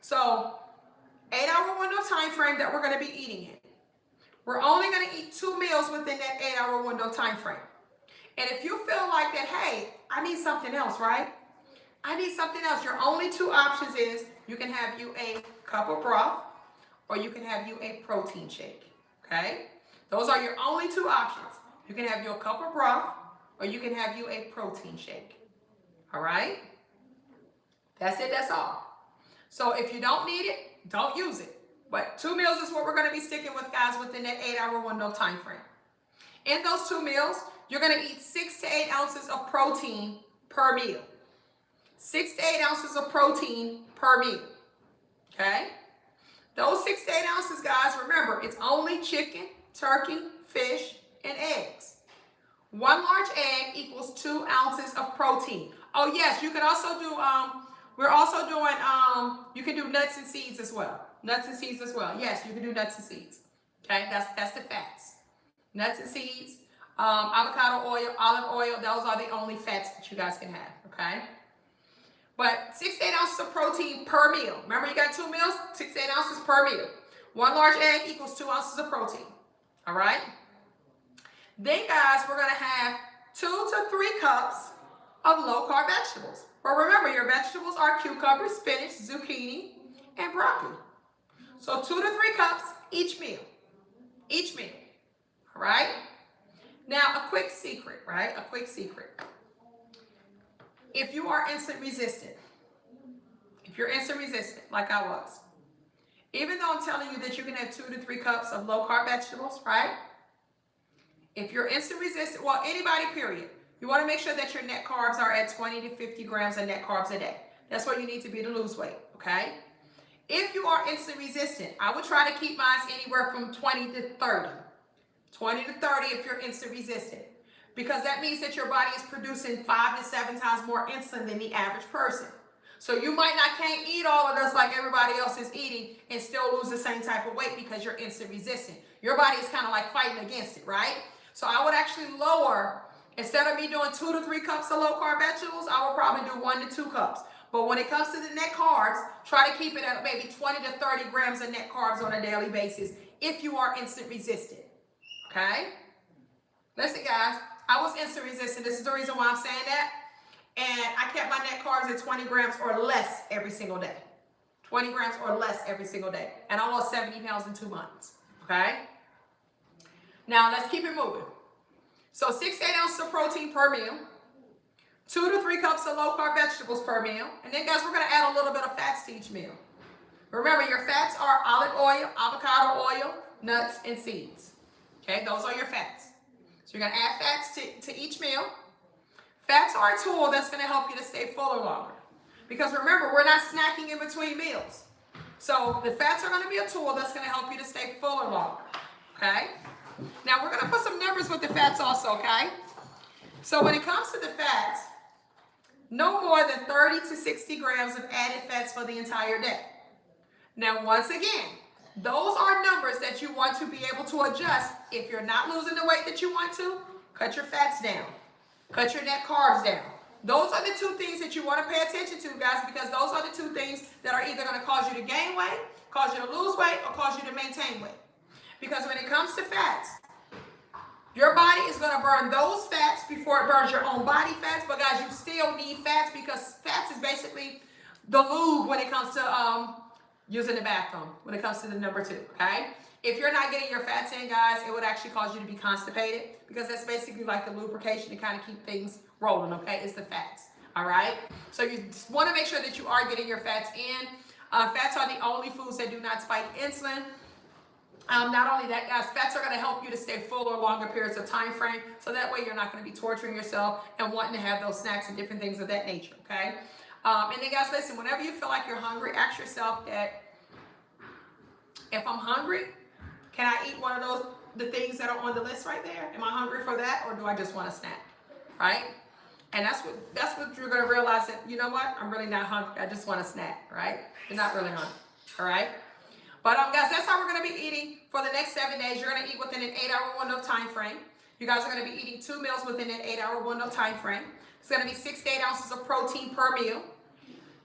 So 8-hour window of time frame that we're going to be eating in. We're only going to eat 2 meals within that 8-hour window of time frame. And if you feel like that, hey, I need something else, right? I need something else. Your only 2 options is you can have you a cup of broth or you can have you a protein shake, okay? Those are your only 2 options. You can have you a cup of broth or you can have you a protein shake, all right? That's it, that's all. So if you don't need it, don't use it. But 2 meals is what we're going to be sticking with, guys, within that 8-hour window of time frame. In those 2 meals, you're going to eat 6 to 8 ounces of protein per meal. 6 to 8 ounces of protein per meal, okay? Those 6 to 8 ounces, guys, remember, it's only chicken, turkey, fish, and eggs. 1 large egg equals 2 ounces of protein. Oh, yes, you can also do, we're also doing, you can do nuts and seeds as well. Nuts and seeds as well. Yes, you can do nuts and seeds. Okay, that's the fats. Nuts and seeds, avocado oil, olive oil, those are the only fats that you guys can have, okay? But 6 to 8 ounces of protein per meal. Remember, you got 2 meals, 6 to 8 ounces per meal. 1 large egg equals 2 ounces of protein, all right? Then, guys, we're going to have 2 to 3 cups of low-carb vegetables. But remember, your vegetables are cucumbers, spinach, zucchini, and broccoli. So 2 to 3 cups each meal. Each meal. All right? Now, a quick secret, right? A quick secret. If you are insulin resistant, if you're insulin resistant, like I was, even though I'm telling you that you can have 2 to 3 cups of low-carb vegetables, right? If you're insulin resistant, well, anybody, period, You want to make sure that your net carbs are at 20 to 50 grams of net carbs a day. That's what you need to be to lose weight, okay? If you are insulin resistant, I would try to keep mine anywhere from 20 to 30. 20 to 30 if you're insulin resistant. Because that means that your body is producing 5 to 7 times more insulin than the average person. So you can't eat all of this like everybody else is eating and still lose the same type of weight because you're insulin resistant. Your body is kind of like fighting against it, right? So I would actually lower, instead of me doing 2 to 3 cups of low carb vegetables, I would probably do 1 to 2 cups. But when it comes to the net carbs, try to keep it at maybe 20 to 30 grams of net carbs on a daily basis if you are insulin resistant, okay? Listen, guys, I was insulin resistant. This is the reason why I'm saying that. And I kept my net carbs at 20 grams or less every single day. 20 grams or less every single day. And I lost 70 pounds in 2 months, okay? Now, let's keep it moving. So 6 to 8 ounces of protein per meal. 2 to 3 cups of low-carb vegetables per meal. And then, guys, we're going to add a little bit of fats to each meal. Remember, your fats are olive oil, avocado oil, nuts, and seeds. Okay, those are your fats. So you're going to add fats to each meal. Fats are a tool that's going to help you to stay fuller longer. Because remember, we're not snacking in between meals. So the fats are going to be a tool that's going to help you to stay fuller longer. Okay? Now we're going to put some numbers with the fats also, okay? So when it comes to the fats, no more than 30 to 60 grams of added fats for the entire day. Now once again, those are numbers that you want to be able to adjust. If you're not losing the weight that you want to, cut your fats down. Cut your net carbs down. Those are the 2 things that you want to pay attention to, guys, because those are the 2 things that are either going to cause you to gain weight, cause you to lose weight, or cause you to maintain weight. Because when it comes to fats, your body is going to burn those fats before it burns your own body fats, but guys, you still need fats because fats is basically the lube when it comes to using the bathroom, when it comes to the number 2, okay? If you're not getting your fats in, guys, it would actually cause you to be constipated because that's basically like the lubrication to kind of keep things rolling, okay? It's the fats, all right? So you want to make sure that you are getting your fats in. Fats are the only foods that do not spike insulin. Not only that, guys, fats are going to help you to stay fuller longer periods of time frame, so that way you're not going to be torturing yourself and wanting to have those snacks and different things of that nature, okay? And then, guys, listen, whenever you feel like you're hungry, ask yourself that, if I'm hungry, can I eat one of the things that are on the list right there? Am I hungry for that, or do I just want a snack, right? And that's what you're going to realize, that, you know what, I'm really not hungry. I just want a snack, right? You're not really hungry, all right? But guys, that's how we're going to be eating for the next 7 days. You're going to eat within an 8-hour window time frame. You guys are going to be eating 2 meals within an 8-hour window time frame. It's going to be 6 to 8 ounces of protein per meal,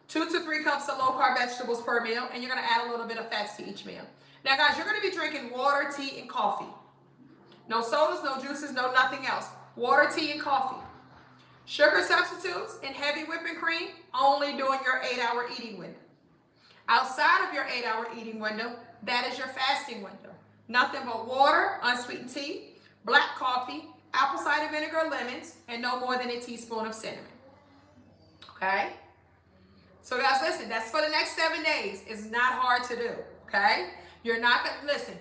2 to 3 cups of low-carb vegetables per meal, and you're going to add a little bit of fats to each meal. Now, guys, you're going to be drinking water, tea, and coffee. No sodas, no juices, no nothing else. Water, tea, and coffee. Sugar substitutes and heavy whipping cream only during your 8-hour eating window. Outside of your 8-hour eating window, that is your fasting window. Nothing but water, unsweetened tea, black coffee, apple cider vinegar, lemons, and no more than a teaspoon of cinnamon. Okay? So guys, listen, that's for the next 7 days. It's not hard to do, okay? You're not going to, listen,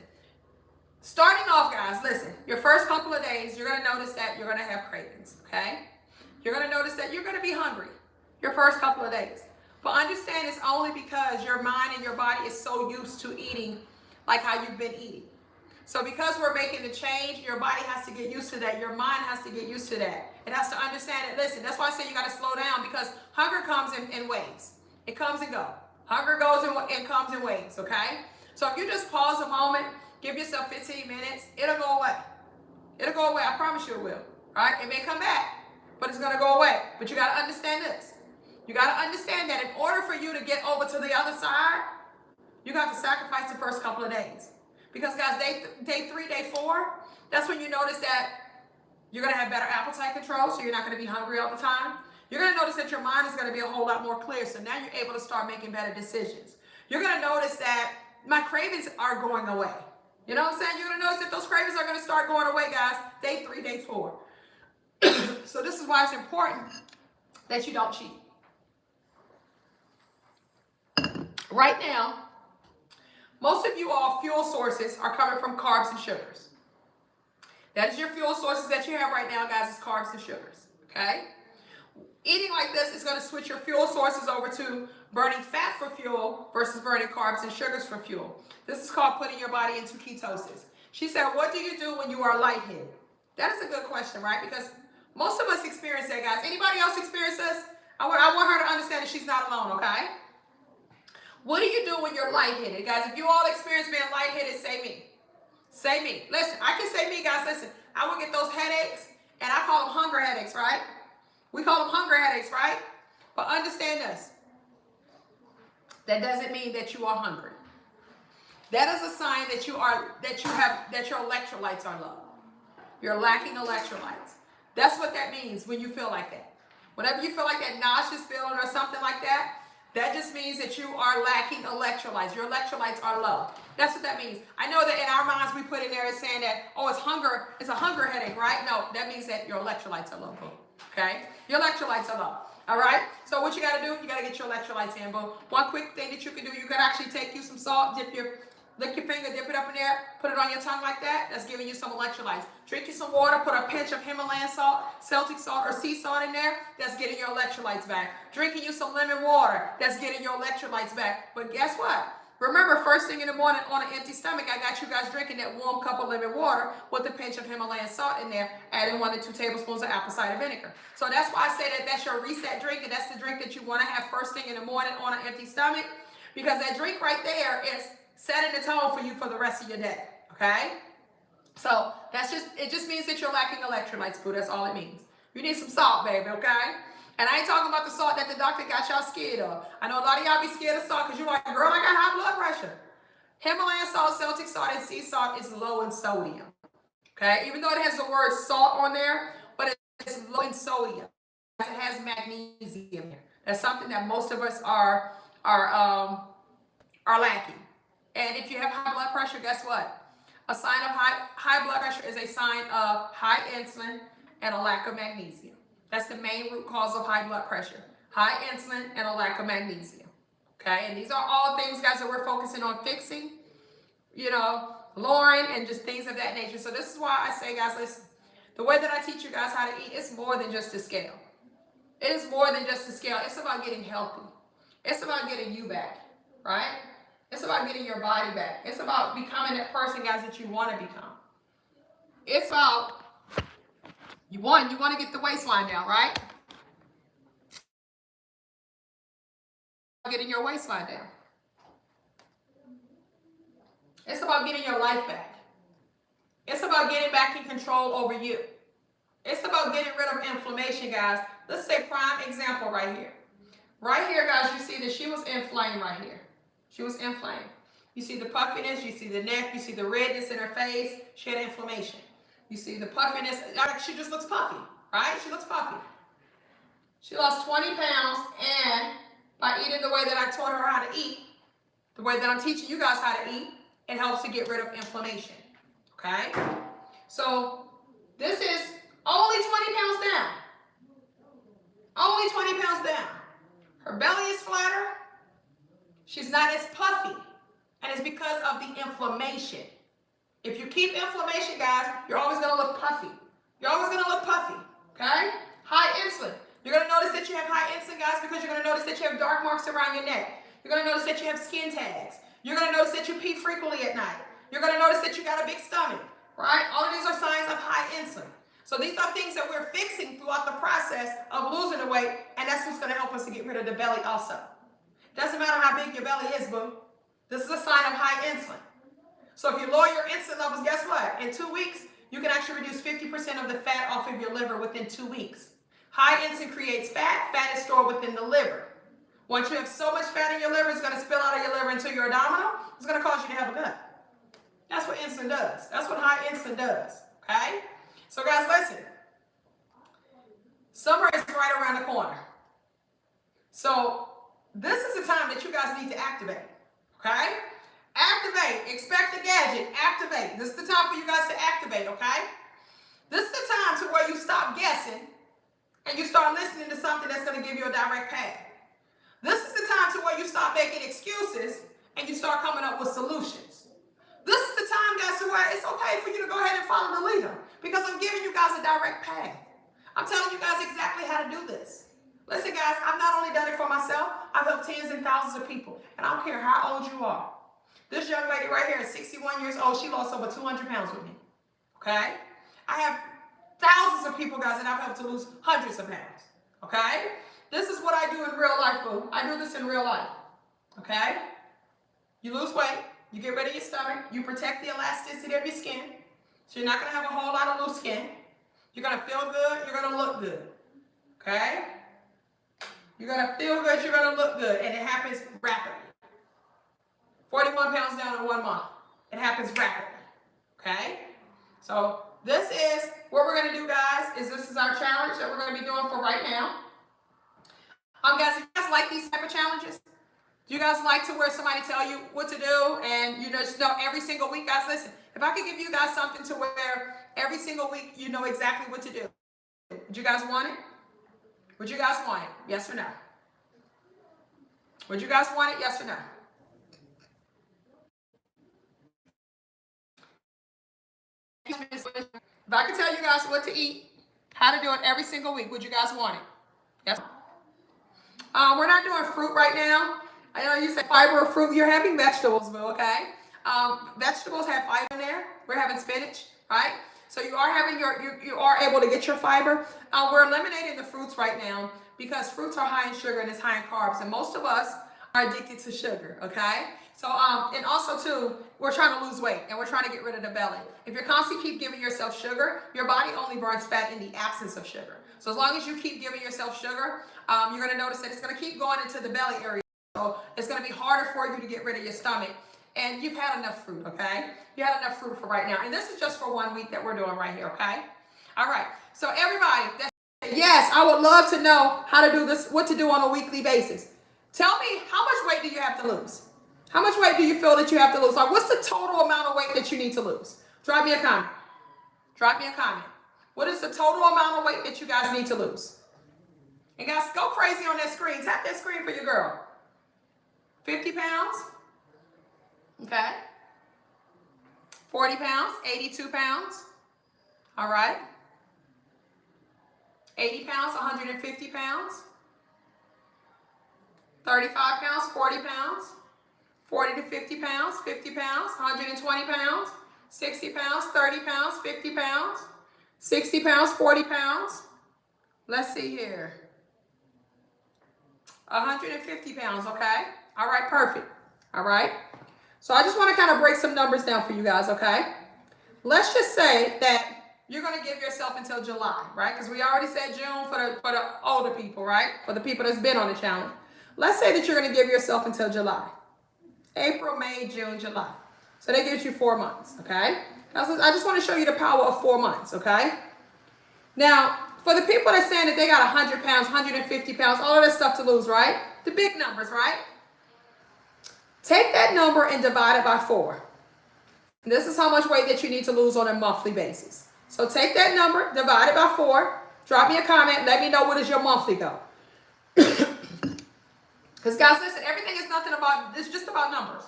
starting off, guys, listen, your first couple of days, you're going to notice that you're going to have cravings, okay? You're going to notice that you're going to be hungry your first couple of days. But understand it's only because your mind and your body is so used to eating like how you've been eating. So because we're making the change, your body has to get used to that. Your mind has to get used to that. It has to understand it. Listen, that's why I say you got to slow down, because hunger comes in waves. It comes and goes. Hunger goes and comes in waves, okay? So if you just pause a moment, give yourself 15 minutes, it'll go away. It'll go away. I promise you it will, right? It may come back, but it's going to go away. But you got to understand this. You got to understand that in order for you to get over to the other side, you got to sacrifice the first couple of days. Because, guys, day 3, day 4, that's when you notice that you're going to have better appetite control, so you're not going to be hungry all the time. You're going to notice that your mind is going to be a whole lot more clear, so now you're able to start making better decisions. You're going to notice that my cravings are going away. You know what I'm saying? You're going to notice that those cravings are going to start going away, guys, day 3, day 4. So this is why it's important that you don't cheat. Right now, most of you all fuel sources are coming from carbs and sugars. That is your fuel sources that you have right now, guys, is carbs and sugars, okay? Eating like this is going to switch your fuel sources over to burning fat for fuel versus burning carbs and sugars for fuel. This is called putting your body into ketosis. She said, what do you do when you are lightheaded? That is a good question, right? Because most of us experience that, guys. Anybody else experience this? I want her to understand that she's not alone, okay? What do you do when you're lightheaded? Guys, if you all experience being lightheaded, say me. Say me. Listen, I can say me, guys. Listen, I will get those headaches, and I call them hunger headaches, right? We call them hunger headaches, right? But understand this. That doesn't mean that you are hungry. That is a sign that your electrolytes are low. You're lacking electrolytes. That's what that means when you feel like that. Whenever you feel like that nauseous feeling or something like that, that just means that you are lacking electrolytes. Your electrolytes are low. That's what that means. I know that in our minds we put in there as saying that, oh, it's hunger, it's a hunger headache, right? No, that means that your electrolytes are low, boo. Okay? Your electrolytes are low. All right? So what you got to do, you got to get your electrolytes in, boo. One quick thing that you can do, you can actually take you some salt, lick your finger, dip it up in there, put it on your tongue like that. That's giving you some electrolytes. Drink you some water, put a pinch of Himalayan salt, Celtic salt, or sea salt in there. That's getting your electrolytes back. Drinking you some lemon water. That's getting your electrolytes back. But guess what? Remember, first thing in the morning on an empty stomach, I got you guys drinking that warm cup of lemon water with a pinch of Himalayan salt in there, adding 1 to 2 tablespoons of apple cider vinegar. So that's why I say that that's your reset drink, and that's the drink that you want to have first thing in the morning on an empty stomach, because that drink right there is setting the tone for you for the rest of your day, okay? So it just means that you're lacking electrolytes, boo. That's all it means. You need some salt, baby, okay? And I ain't talking about the salt that the doctor got y'all scared of. I know a lot of y'all be scared of salt because you're like, girl, I got high blood pressure. Himalayan salt, Celtic salt, and sea salt is low in sodium, okay? Even though it has the word salt on there, but it's low in sodium. It has magnesium here. That's something that most of us are lacking. And if you have high blood pressure, guess what? A sign of high blood pressure is a sign of high insulin and a lack of magnesium. That's the main root cause of high blood pressure. High insulin and a lack of magnesium. Okay? And these are all things, guys, that we're focusing on fixing, lowering, and just things of that nature. So this is why I say, guys, listen, the way that I teach you guys how to eat, it's more than just a scale. It is more than just a scale. It's about getting healthy. It's about getting you back, right? It's about getting your body back. It's about becoming that person, guys, that you want to become. It's about, you want to get the waistline down, right? Getting your waistline down. It's about getting your life back. It's about getting back in control over you. It's about getting rid of inflammation, guys. Let's say prime example right here. Right here, guys, you see that she was inflamed right here. She was inflamed. You see the puffiness, you see the neck, you see the redness in her face. She had inflammation. You see the puffiness. She just looks puffy, right? She looks puffy. She lost 20 pounds, and by eating the way that I taught her how to eat, the way that I'm teaching you guys how to eat, it helps to get rid of inflammation, okay? So this is only 20 pounds down. Only 20 pounds down. Her belly is flatter. She's not as puffy, and it's because of the inflammation. If you keep inflammation, guys, you're always going to look puffy. You're always going to look puffy, okay? High insulin. You're going to notice that you have high insulin, guys, because you're going to notice that you have dark marks around your neck. You're going to notice that you have skin tags. You're going to notice that you pee frequently at night. You're going to notice that you got a big stomach, right? All of these are signs of high insulin. So these are things that we're fixing throughout the process of losing the weight, and that's what's going to help us to get rid of the belly also. Doesn't matter how big your belly is, boo. This is a sign of high insulin. So if you lower your insulin levels, guess what? In 2 weeks, you can actually reduce 50% of the fat off of your liver within 2 weeks. High insulin creates fat. Fat is stored within the liver. Once you have so much fat in your liver, it's going to spill out of your liver into your abdominal. It's going to cause you to have a gut. That's what insulin does. That's what high insulin does. Okay? So guys, listen. Summer is right around the corner. So this is the time that you guys need to activate. Okay? Activate. Expect the gadget. Activate. This is the time for you guys to activate, okay? This is the time to where you stop guessing and you start listening to something that's going to give you a direct path. This is the time to where you stop making excuses and you start coming up with solutions. This is the time, guys, to where it's okay for you to go ahead and follow the leader, because I'm giving you guys a direct path. I'm telling you guys exactly how to do this. Listen, guys, I've not only done it for myself, I've helped tens and thousands of people. And I don't care how old you are. This young lady right here is 61 years old. She lost over 200 pounds with me. Okay? I have thousands of people, guys, and I've helped to lose hundreds of pounds. Okay? This is what I do in real life, boo. I do this in real life. Okay? You lose weight. You get rid of your stomach. You protect the elasticity of your skin. So you're not going to have a whole lot of loose skin. You're going to feel good. You're going to look good. Okay? You're going to feel good. You're going to look good. And it happens rapidly. 41 pounds down in 1 month. It happens rapidly. Okay? So this is what we're going to do, guys. This is our challenge that we're going to be doing for right now. Guys, if you guys like these type of challenges, do you guys like to where somebody tell you what to do and you just know every single week? Guys, listen, if I could give you guys something to where every single week you know exactly what to do, would you guys want it? Would you guys want it? Yes or no? Would you guys want it? Yes or no? If I could tell you guys what to eat, how to do it every single week, would you guys want it? Yes. We're not doing fruit right now. I know you said fiber or fruit. You're having vegetables, boo, okay? Vegetables have fiber in there. We're having spinach, right? So you are having you are able to get your fiber. We're eliminating the fruits right now because fruits are high in sugar and it's high in carbs, and most of us are addicted to sugar, okay? So, and also too, we're trying to lose weight and we're trying to get rid of the belly. If you're constantly keep giving yourself sugar, your body only burns fat in the absence of sugar. So as long as you keep giving yourself sugar, you're going to notice that it's going to keep going into the belly area. So it's going to be harder for you to get rid of your stomach. And you've had enough fruit, okay? You had enough fruit for right now. And this is just for 1 week that we're doing right here, okay? All right. So everybody, yes, I would love to know how to do this, what to do on a weekly basis. Tell me, how much weight do you have to lose? How much weight do you feel that you have to lose? Like, what's the total amount of weight that you need to lose? Drop me a comment. Drop me a comment. What is the total amount of weight that you guys need to lose? And guys, go crazy on that screen. Tap that screen for your girl. 50 pounds? Okay. 40 pounds? 82 pounds? All right. 80 pounds? 150 pounds? 35 pounds? 40 pounds? 40 to 50 pounds? 50 pounds? 120 pounds? 60 pounds? 30 pounds? 50 pounds? 60 pounds? 40 pounds? Let's see here. 150 pounds, okay? All right, perfect. All right. So I just want to kind of break some numbers down for you guys, okay? Let's just say that you're going to give yourself until July, right? Because we already said June for the older people, right? For the people that's been on the challenge. Let's say that you're going to give yourself until July. April, May, June, July. So that gives you 4 months, okay? I just want to show you the power of 4 months, okay? Now, for the people that's saying that they got 100 pounds, 150 pounds, all of that stuff to lose, right? The big numbers, right? Take that number and divide it by 4. This is how much weight that you need to lose on a monthly basis. So take that number, divide it by 4. Drop me a comment. Let me know what is your monthly goal. Because guys, listen, everything is nothing about, it's just about numbers.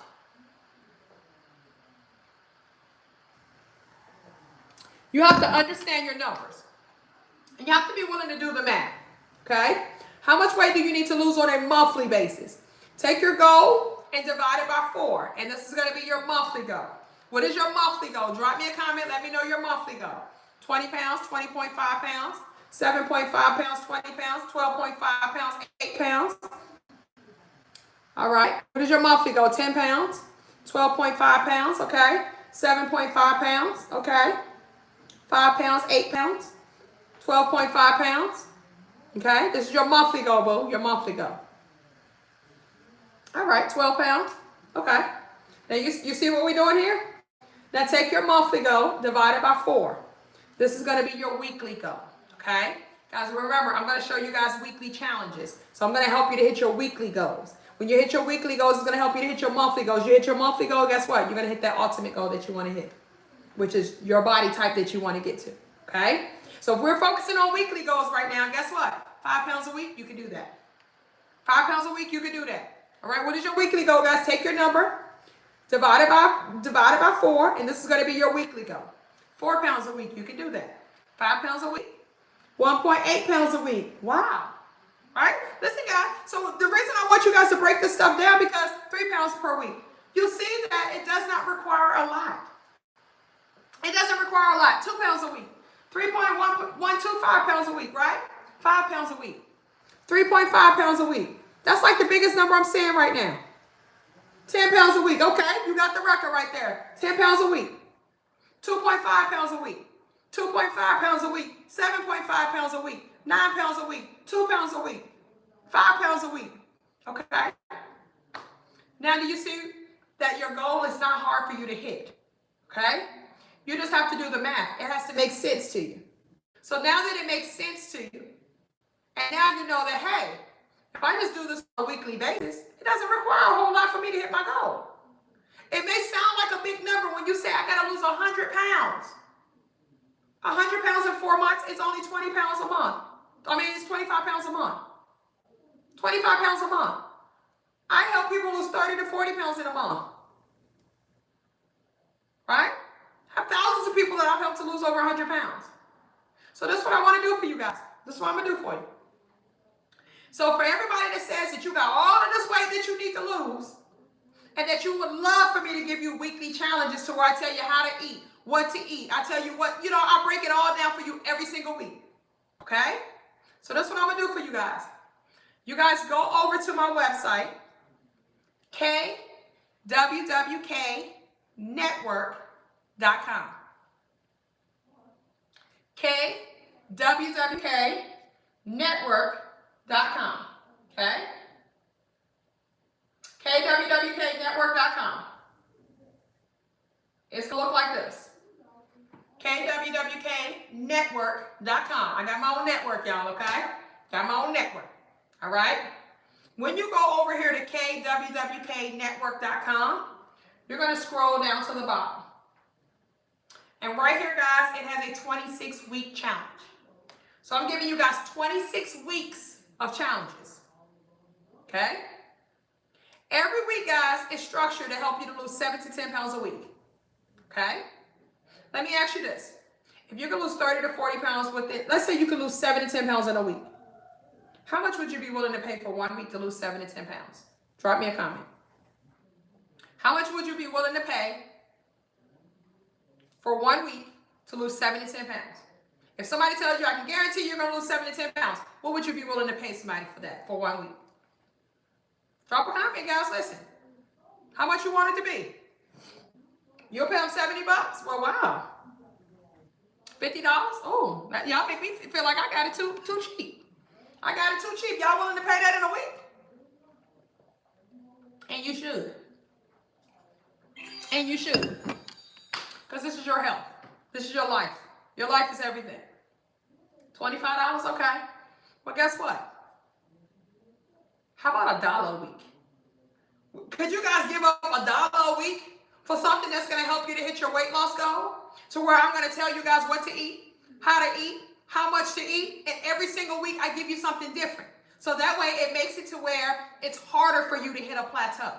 You have to understand your numbers. And you have to be willing to do the math. Okay? How much weight do you need to lose on a monthly basis? Take your goal and divide it by 4. And this is going to be your monthly goal. What is your monthly goal? Drop me a comment. Let me know your monthly goal. 20 pounds, 20.5 pounds, 7.5 pounds, 20 pounds, 12.5 pounds, 8 pounds. All right. What is your monthly goal? 10 pounds, 12.5 pounds, okay? 7.5 pounds, okay? 5 pounds, 8 pounds, 12.5 pounds, okay? This is your monthly goal, boo. Your monthly goal. All right, 12 pounds, okay. Now you see what we're doing here? Now take your monthly goal, divide it by 4. This is going to be your weekly goal, okay? Guys, remember, I'm going to show you guys weekly challenges. So I'm going to help you to hit your weekly goals. When you hit your weekly goals, it's going to help you to hit your monthly goals. You hit your monthly goal, guess what? You're going to hit that ultimate goal that you want to hit, which is your body type that you want to get to, okay? So if we're focusing on weekly goals right now, guess what? 5 pounds a week, you can do that. 5 pounds a week, you can do that. All right, what is your weekly goal, guys? Take your number, divide it by 4, and this is going to be your weekly goal. 4 pounds a week, you can do that. 5 pounds a week, 1.8 pounds a week. Wow. Right? Listen, guys. So the reason I want you guys to break this stuff down because 3 pounds per week. You'll see that it does not require a lot. It doesn't require a lot. 2 pounds a week. 3.125 pounds a week, right? 5 pounds a week. 3.5 pounds a week. That's like the biggest number I'm seeing right now. 10 pounds a week. Okay, you got the record right there. 10 pounds a week. 2.5 pounds a week. 2.5 pounds a week. 7.5 pounds a week. 9 pounds a week. 2 pounds a week. 5 pounds a week. Okay? Now, do you see that your goal is not hard for you to hit? Okay? You just have to do the math. It has to make sense to you. So now that it makes sense to you, and now you know that, hey, if I just do this on a weekly basis, it doesn't require a whole lot for me to hit my goal. It may sound like a big number when you say I got to lose 100 pounds. 100 pounds in 4 months is only 20 pounds a month. I mean, it's 25 pounds a month. 25 pounds a month. I help people lose 30 to 40 pounds in a month. Right? I have thousands of people that I've helped to lose over 100 pounds. So this is what I want to do for you guys. This is what I'm going to do for you. So for everybody that says that you got all of this weight that you need to lose, and that you would love for me to give you weekly challenges to where I tell you how to eat, what to eat. I tell you what, I break it all down for you every single week. Okay? So that's what I'm going to do for you guys. You guys go over to my website, kwwknetwork.com. kwwknetwork.com. Okay? kwwknetwork.com. It's going to look like this. kwwknetwork.com. I got my own network, y'all, okay? Got my own network. All right? When you go over here to kwwknetwork.com, you're going to scroll down to the bottom. And right here, guys, it has a 26-week challenge. So I'm giving you guys 26 weeks of challenges. Okay? Every week, guys, is structured to help you to lose 7 to 10 pounds a week. Okay? Let me ask you this. If you can lose 30 to 40 pounds with it, let's say you can lose 7 to 10 pounds in a week. How much would you be willing to pay for 1 week to lose 7 to 10 pounds? Drop me a comment. How much would you be willing to pay for 1 week to lose 7 to 10 pounds? If somebody tells you, I can guarantee you're going to lose 7 to 10 pounds, what would you be willing to pay somebody for that for 1 week? Drop a comment, guys. Listen. How much you want it to be? You'll pay them $70? Well, wow. $50? Oh, y'all make me feel like I got it too cheap. I got it too cheap. Y'all willing to pay that in a week? And you should. And you should. Because this is your health. This is your life. Your life is everything. $25? Okay. Well, guess what? How about $1 a week? Could you guys give up $1 a week for something that's going to help you to hit your weight loss goal? To where I'm going to tell you guys what to eat, how to eat, how much to eat, and every single week I give you something different. So that way it makes it to where it's harder for you to hit a plateau.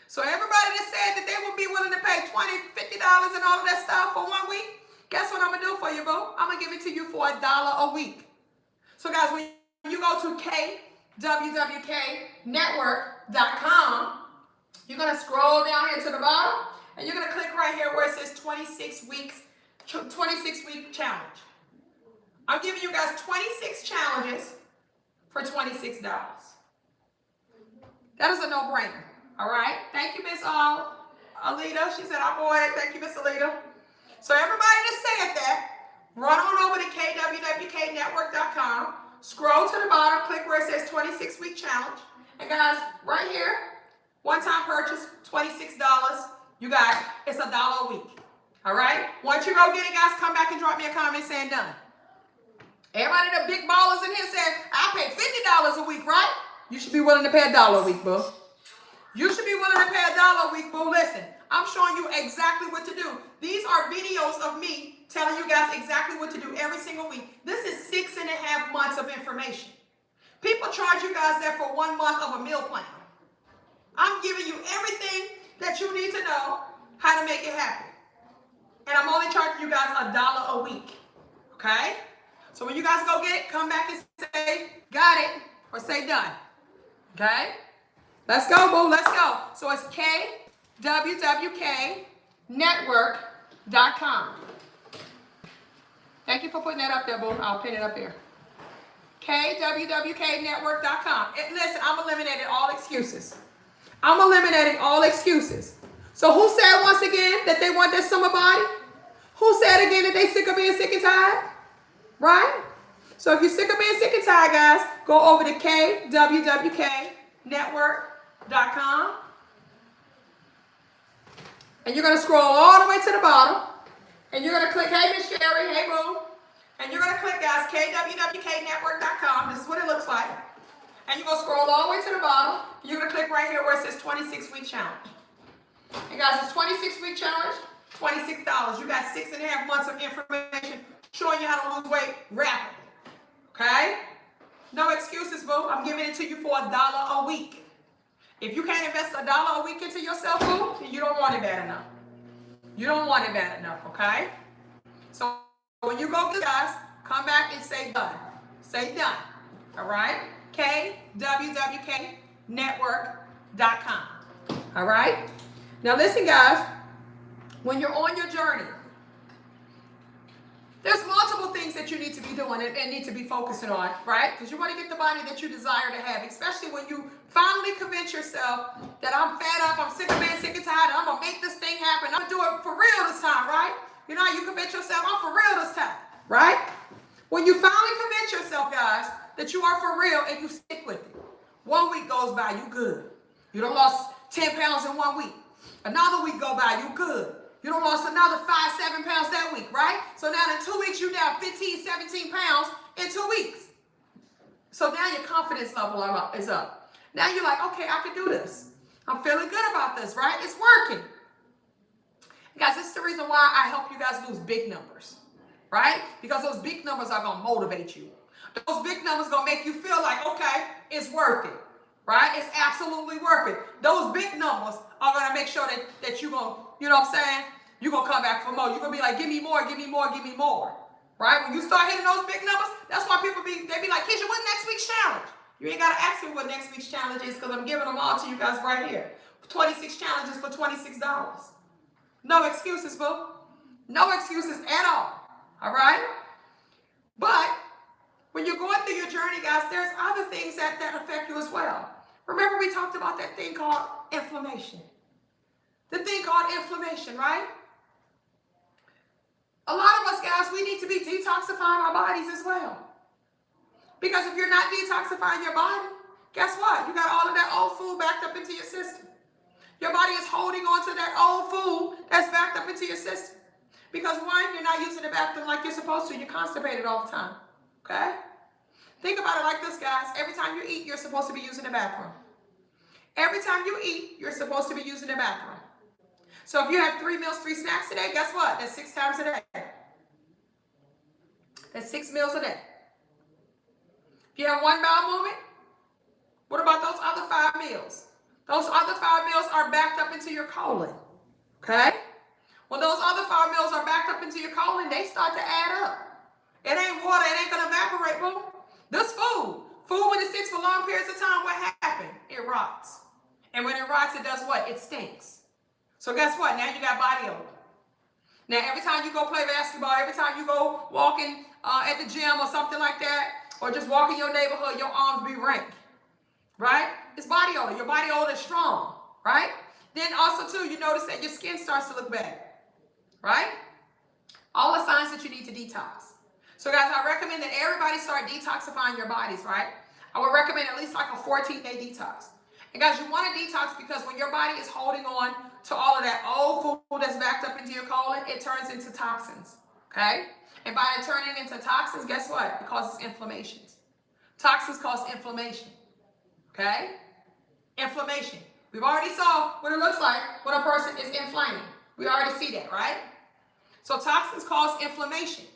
So everybody that said that they would be willing to pay $20, $50 and all of that stuff for 1 week, guess what I'm going to do for you, boo? I'm going to give it to you for $1 a week. So guys, when you go to kwwknetwork.com, you're going to scroll down here to the bottom, and you're going to click right here where it says 26 week challenge. I'm giving you guys 26 challenges for $26. That is a no-brainer. All right? Thank you, Miss Alita. She said, I'm on it. Thank you, Miss Alita. So everybody that said that, run on over to kwwknetwork.com, scroll to the bottom, click where it says 26-week challenge. And guys, right here, one-time purchase, $26. You got it's $1 a week. All right? Once you go get it, guys, come back and drop me a comment saying done. Everybody, the big ballers in here said, I pay $50 a week, right? You should be willing to pay $1 a week, boo. You should be willing to pay $1 a week, boo. Listen, I'm showing you exactly what to do. These are videos of me telling you guys exactly what to do every single week. This is 6.5 months of information. People charge you guys that for 1 month of a meal plan. I'm giving you everything that you need to know how to make it happen. And I'm only charging you guys $1 a week. Okay? So when you guys go get it, come back and say, got it, or say done. Okay? Let's go, boo. Let's go. So it's kwwknetwork.com. Thank you for putting that up there, boo. I'll pin it up there. kwwknetwork.com. Listen, I'm eliminating all excuses. I'm eliminating all excuses. So who said once again that they want their summer body? Who said again that they sick of being sick and tired? Right? So if you're sick of being sick and tired, guys, go over to kwwknetwork.com. And you're going to scroll all the way to the bottom. And you're going to click, hey, Miss Sherry, hey, boo. And you're going to click, guys, kwwknetwork.com. This is what it looks like. And you're going to scroll all the way to the bottom. You're going to click right here where it says 26-week challenge. And guys, it's 26-week challenge, $26. You got 6.5 months of information showing you how to lose weight rapidly. Okay? No excuses, boo. I'm giving it to you for $1 a week. If you can't invest $1 a week into yourself, boo, then you don't want it bad enough. You don't want it bad enough, okay? So when you go, guys, come back and say done. Say done. All right? kwwknetwork.com. All right? Now listen, guys. When you're on your journey, there's multiple things that you need to be doing and need to be focusing on, right? Because you want to get the body that you desire to have, especially when you finally convince yourself that I'm fed up, I'm sick of being sick and tired, and I'm going to make this thing happen. I'm going to do it for real this time, right? You know how you convince yourself, I'm for real this time, right? When you finally convince yourself, guys, that you are for real and you stick with it. 1 week goes by, you good. You done lost 10 pounds in 1 week. Another week go by, you good. You done lost another 5-7 pounds that week, right? So now in 2 weeks, you down 15-17 pounds in 2 weeks. So now your confidence level is up. Now you're like, okay, I can do this. I'm feeling good about this, right? It's working. Guys, this is the reason why I help you guys lose big numbers, right? Because those big numbers are going to motivate you. Those big numbers going to make you feel like, okay, it's worth it, right? It's absolutely worth it. Those big numbers are going to make sure that you're going to, you know what I'm saying? You're going to come back for more. You're going to be like, give me more, give me more, give me more, right? When you start hitting those big numbers, that's why they be like, Keisha, what's next week's challenge? You ain't got to ask me what next week's challenge is because I'm giving them all to you guys right here. 26 challenges for $26. No excuses, boo. No excuses at all right? But when you're going through your journey, guys, there's other things that affect you as well. Remember we talked about that thing called inflammation. The thing called inflammation, right? A lot of us, guys, we need to be detoxifying our bodies as well. Because if you're not detoxifying your body, guess what? You got all of that old food backed up into your system. Your body is holding on to that old food that's backed up into your system. Because one, you're not using the bathroom like you're supposed to. You're constipated all the time. Okay? Think about it like this, guys. Every time you eat, you're supposed to be using the bathroom. Every time you eat, you're supposed to be using the bathroom. So if you have 3 meals, 3 snacks a day, guess what? That's 6 times a day. That's 6 meals a day. If you have 1 bowel movement, what about those other 5 meals? Those other 5 meals are backed up into your colon. Okay? When those other 5 meals are backed up into your colon, they start to add up. It ain't water. It ain't going to evaporate, boo. This food when it sits for long periods of time, what happens? It rots. And when it rots, it does what? It stinks. So guess what? Now you got body odor. Now, every time you go play basketball, every time you go walking at the gym or something like that, or just walk in your neighborhood, your arms be rank, right? It's body odor. Your body odor is strong, right? Then also, too, you notice that your skin starts to look bad, right? All the signs that you need to detox. So, guys, I recommend that everybody start detoxifying your bodies, right? I would recommend at least like a 14-day detox. And, guys, you want to detox because when your body is holding on to all of that old food that's backed up into your colon, it turns into toxins, okay? And by it turning into toxins, guess what? It causes inflammation. Toxins cause inflammation, okay? Inflammation. We've already saw what it looks like when a person is inflamed. We already see that, right? So toxins cause inflammation.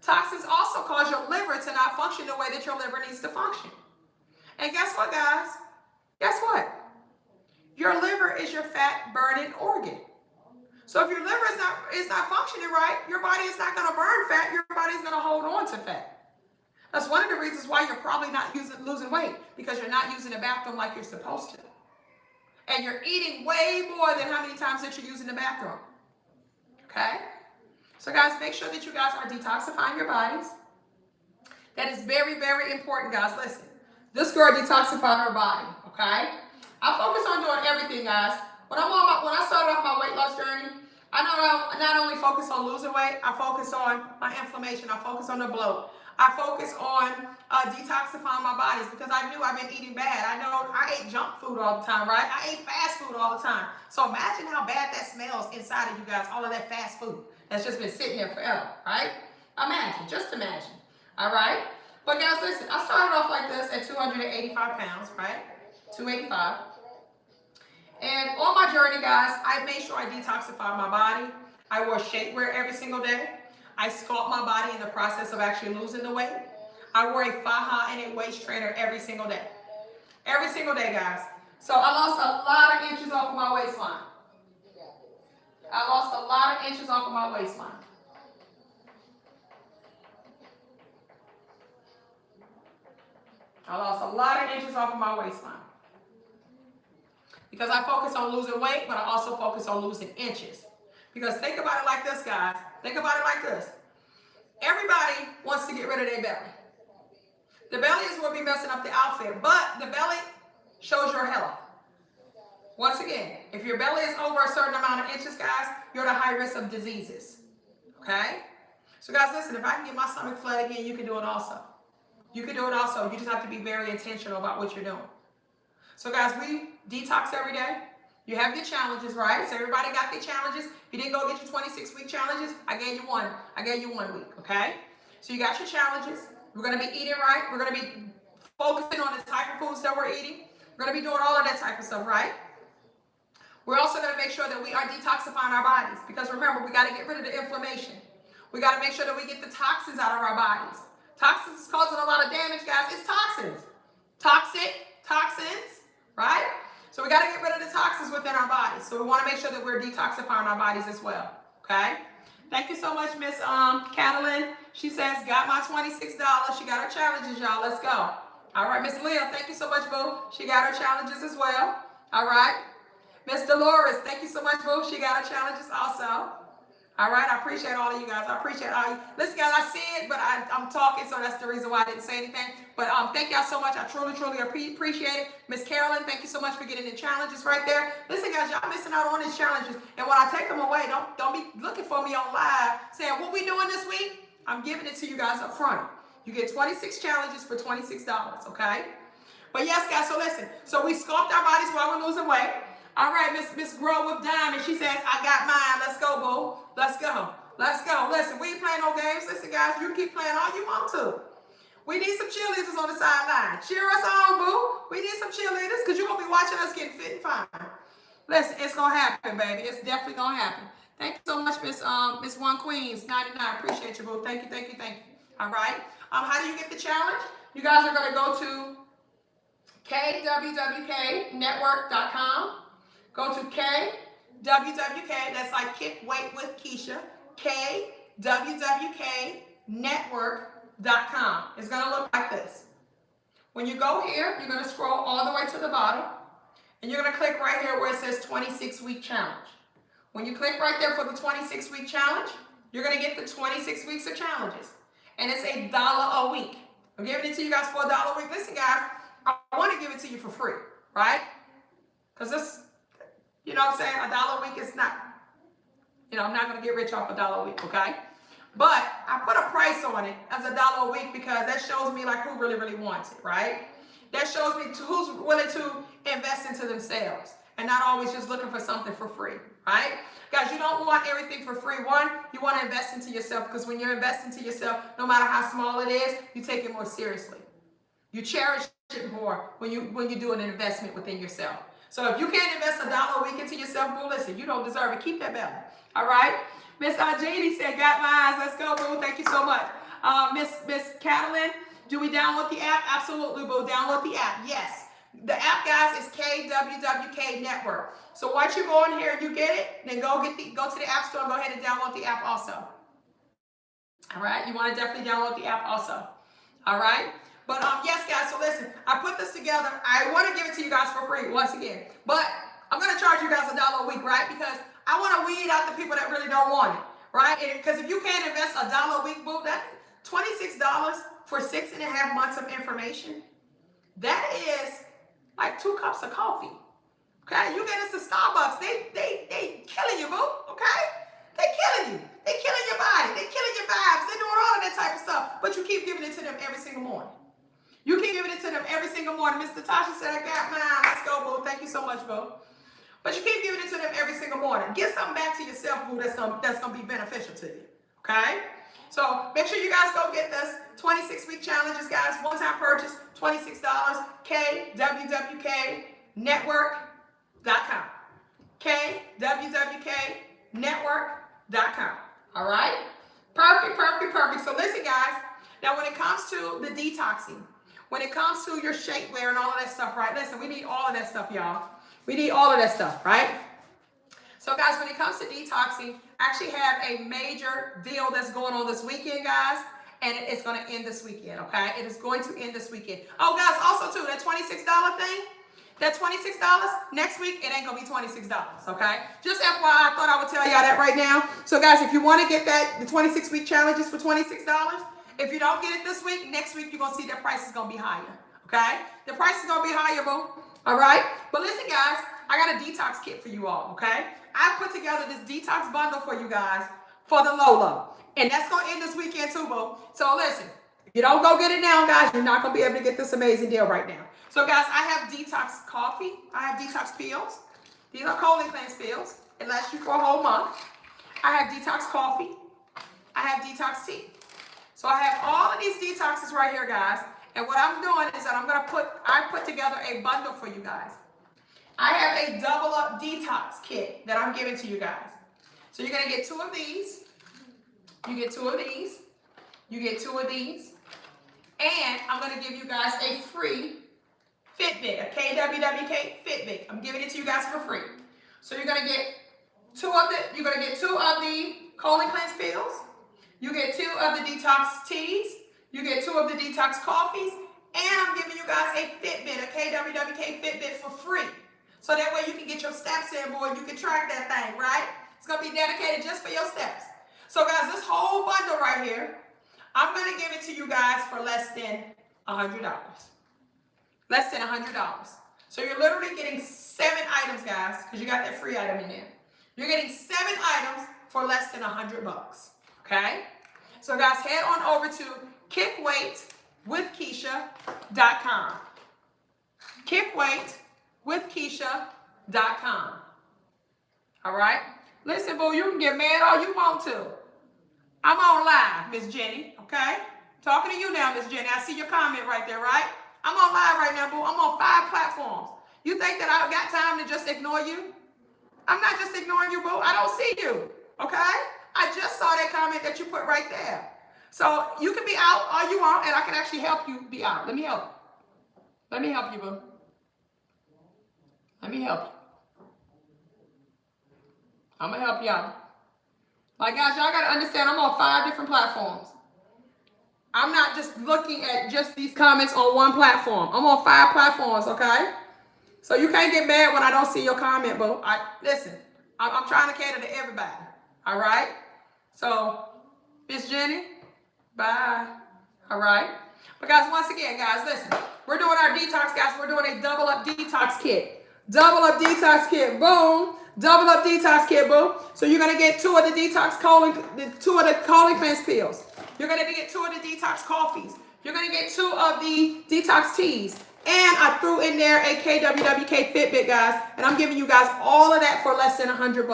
Toxins also cause your liver to not function the way that your liver needs to function. And guess what, guys? Guess what? Your liver is your fat burning organ. So if your liver is not functioning right, your body is not going to burn fat. Your body is going to hold on to fat. That's one of the reasons why you're probably not losing weight, because you're not using the bathroom like you're supposed to. And you're eating way more than how many times that you're using the bathroom. Okay? So guys, make sure that you guys are detoxifying your bodies. That is very, very important, guys. Listen, this girl detoxified her body, okay? I focus on doing everything, guys. When I started off my weight loss journey, I not only focus on losing weight, I focus on my inflammation, I focus on the bloat. I focus on detoxifying my bodies, because I knew I've been eating bad. I know I ate junk food all the time, right? I ate fast food all the time. So imagine how bad that smells inside of you guys, all of that fast food that's just been sitting there forever, right? Imagine, just imagine, all right? But guys, listen, I started off like this at 285 pounds, right? 285. And on my journey, guys, I made sure I detoxified my body. I wore shapewear every single day. I sculpt my body in the process of actually losing the weight. I wore a faja and a waist trainer every single day. Every single day, guys. So I lost a lot of inches off of my waistline. I lost a lot of inches off of my waistline. I lost a lot of inches off of my waistline. Because I focus on losing weight, but I also focus on losing inches. Because think about it like this, guys. Think about it like this. Everybody wants to get rid of their belly. The belly is what be messing up the outfit, but the belly shows your health. Once again, if your belly is over a certain amount of inches, guys, you're at a high risk of diseases. Okay? So guys, listen, if I can get my stomach flat again, you can do it also. You can do it also. You just have to be very intentional about what you're doing. So guys, we detox every day. You have your challenges, right? So everybody got their challenges. If you didn't go get your 26-week challenges, I gave you one. I gave you 1 week, okay? So you got your challenges. We're going to be eating right. We're going to be focusing on the type of foods that we're eating. We're going to be doing all of that type of stuff, right? We're also going to make sure that we are detoxifying our bodies, because remember, we got to get rid of the inflammation. We got to make sure that we get the toxins out of our bodies. Toxins is causing a lot of damage, guys. It's toxins. Toxins, right? So we got to get rid of the toxins within our bodies. So we want to make sure that we're detoxifying our bodies as well, okay? Thank you so much, Miss Catalyn. She says, got my $26. She got her challenges, y'all. Let's go. All right, Miss Leah, thank you so much, boo. She got her challenges as well. All right. Miss Dolores, thank you so much, boo. She got her challenges also. All right, I appreciate all of you guys. I appreciate all you. Listen, guys, I see it, but I'm talking, so that's the reason why I didn't say anything. But thank y'all so much. I truly, truly appreciate it. Miss Carolyn, thank you so much for getting the challenges right there. Listen, guys, y'all missing out on these challenges. And when I take them away, don't be looking for me on live saying, what we doing this week? I'm giving it to you guys up front. You get 26 challenges for $26, okay? But yes, guys, so listen. So we sculpt our bodies while we're losing weight. All right, Miss Grow with Diamond, she says, I got mine. Let's go, boo. Let's go. Let's go. Listen, we ain't playing no games. Listen, guys, you can keep playing all you want to. We need some cheerleaders on the sideline. Cheer us on, boo. We need some cheerleaders, because you're going to be watching us getting fit and fine. Listen, it's going to happen, baby. It's definitely going to happen. Thank you so much, Miss One Queens 99. Appreciate you, boo. Thank you, thank you, thank you. All right. How do you get the challenge? You guys are going to go to kwwknetwork.com. Go to KWWK, that's like Kick Weight with Keisha, kwwknetwork.com. It's going to look like this. When you go here, you're going to scroll all the way to the bottom, and you're going to click right here where it says 26-week challenge. When you click right there for the 26-week challenge, you're going to get the 26 weeks of challenges, and it's $1 a week. I'm giving it to you guys for $1 a week. Listen, guys, I want to give it to you for free, right? Because this, you know what I'm saying? $1 a week is not, I'm not going to get rich off $1 a week, okay? But I put a price on it as $1 a week, because that shows me like who really, really wants it, right? That shows me who's willing to invest into themselves and not always just looking for something for free, right? Guys, you don't want everything for free. One, you want to invest into yourself, because when you're investing into yourself, no matter how small it is, you take it more seriously. You cherish it more when you do an investment within yourself. So if you can't invest $1 a week into yourself, boo, listen, you don't deserve it. Keep that belly. All right? Miss Janie said, got mine. Let's go, boo. Thank you so much. Miss Catalyn, do we download the app? Absolutely, boo. Download the app. Yes. The app, guys, is KWWK Network. So once you go in here and you get it, then go to the App Store and go ahead and download the app also. All right? You want to definitely download the app also. All right. But yes, guys. So listen, I put this together. I want to give it to you guys for free once again, but I'm gonna charge you guys $1 a week, right? Because I want to weed out the people that really don't want it, right? Because if you can't invest $1 a week, boo, that $26 for 6.5 months of information, that is like 2 cups of coffee. Okay, you get us to Starbucks, they killing you, boo. Okay, they killing you. They killing your body. They killing your vibes. They doing all of that type of stuff. But you keep giving it to them every single morning. You keep giving it to them every single morning. Miss Natasha said, I got mine. Let's go, boo. Thank you so much, boo. But you keep giving it to them every single morning. Get something back to yourself, boo, that's gonna be beneficial to you. Okay? So make sure you guys go get this 26-week challenges, guys. One-time purchase, $26. KWWKnetwork.com. KWWKnetwork.com. All right? Perfect, perfect, perfect. So listen, guys. Now, when it comes to the detoxing, when it comes to your shapewear and all of that stuff, right? Listen, we need all of that stuff, y'all. We need all of that stuff, right? So, guys, when it comes to detoxing, I actually have a major deal that's going on this weekend, guys. And it's going to end this weekend, okay? It is going to end this weekend. Oh, guys, also, too, that $26 thing, that $26, next week, it ain't going to be $26, okay? Just FYI, I thought I would tell y'all that right now. So, guys, if you want to get that, the 26-week challenges for $26, if you don't get it this week, next week, you're going to see that price is going to be higher, okay? The price is going to be higher, boo, all right? But listen, guys, I got a detox kit for you all, okay? I put together this detox bundle for you guys for the low. And that's going to end this weekend too, boo. So listen, if you don't go get it now, guys, you're not going to be able to get this amazing deal right now. So, guys, I have detox coffee. I have detox pills. These are colon cleanse pills. It lasts you for a whole month. I have detox coffee. I have detox tea. So I have all of these detoxes right here, guys. And what I'm doing is that I put together a bundle for you guys. I have a double up detox kit that I'm giving to you guys. So you're going to get 2 of these. You get 2 of these. You get 2 of these. And I'm going to give you guys a free Fitbit, a KWWK Fitbit. I'm giving it to you guys for free. So you're going to get 2 of the colon cleanse pills. You get 2 of the detox teas. You get 2 of the detox coffees. And I'm giving you guys a Fitbit, a KWWK Fitbit for free. So that way you can get your steps in, boy. You can track that thing, right? It's going to be dedicated just for your steps. So, guys, this whole bundle right here, I'm going to give it to you guys for less than $100. Less than $100. So you're literally getting 7 items, guys, because you got that free item in there. You're getting 7 items for less than $100, okay? So, guys, head on over to kickweightwithkeisha.com. Kickweightwithkeisha.com. All right? Listen, boo, you can get mad all you want to. I'm on live, Miss Jenny, okay? Talking to you now, Miss Jenny. I see your comment right there, right? I'm on live right now, boo. I'm on 5 platforms. You think that I got time to just ignore you? I'm not just ignoring you, boo. I don't see you, okay? I just saw that comment that you put right there. So you can be out all you want, and I can actually help you be out. Let me help. Let me help you, boo. Let me help you. I'm going to help y'all. Like, guys, y'all got to understand, I'm on 5 different platforms. I'm not just looking at just these comments on one platform. I'm on 5 platforms, okay? So you can't get mad when I don't see your comment, boo. Listen, I'm trying to cater to everybody, all right? So, Miss Jenny, bye, all right? But, guys, once again, guys, listen. We're doing our detox, guys. We're doing a double up detox kit. Double up detox kit, boom. Double up detox kit, boo. So you're gonna get 2 of the colon cleanse pills. You're gonna get 2 of the detox coffees. You're gonna get 2 of the detox teas. And I threw in there a KWWK Fitbit, guys. And I'm giving you guys all of that for less than $100.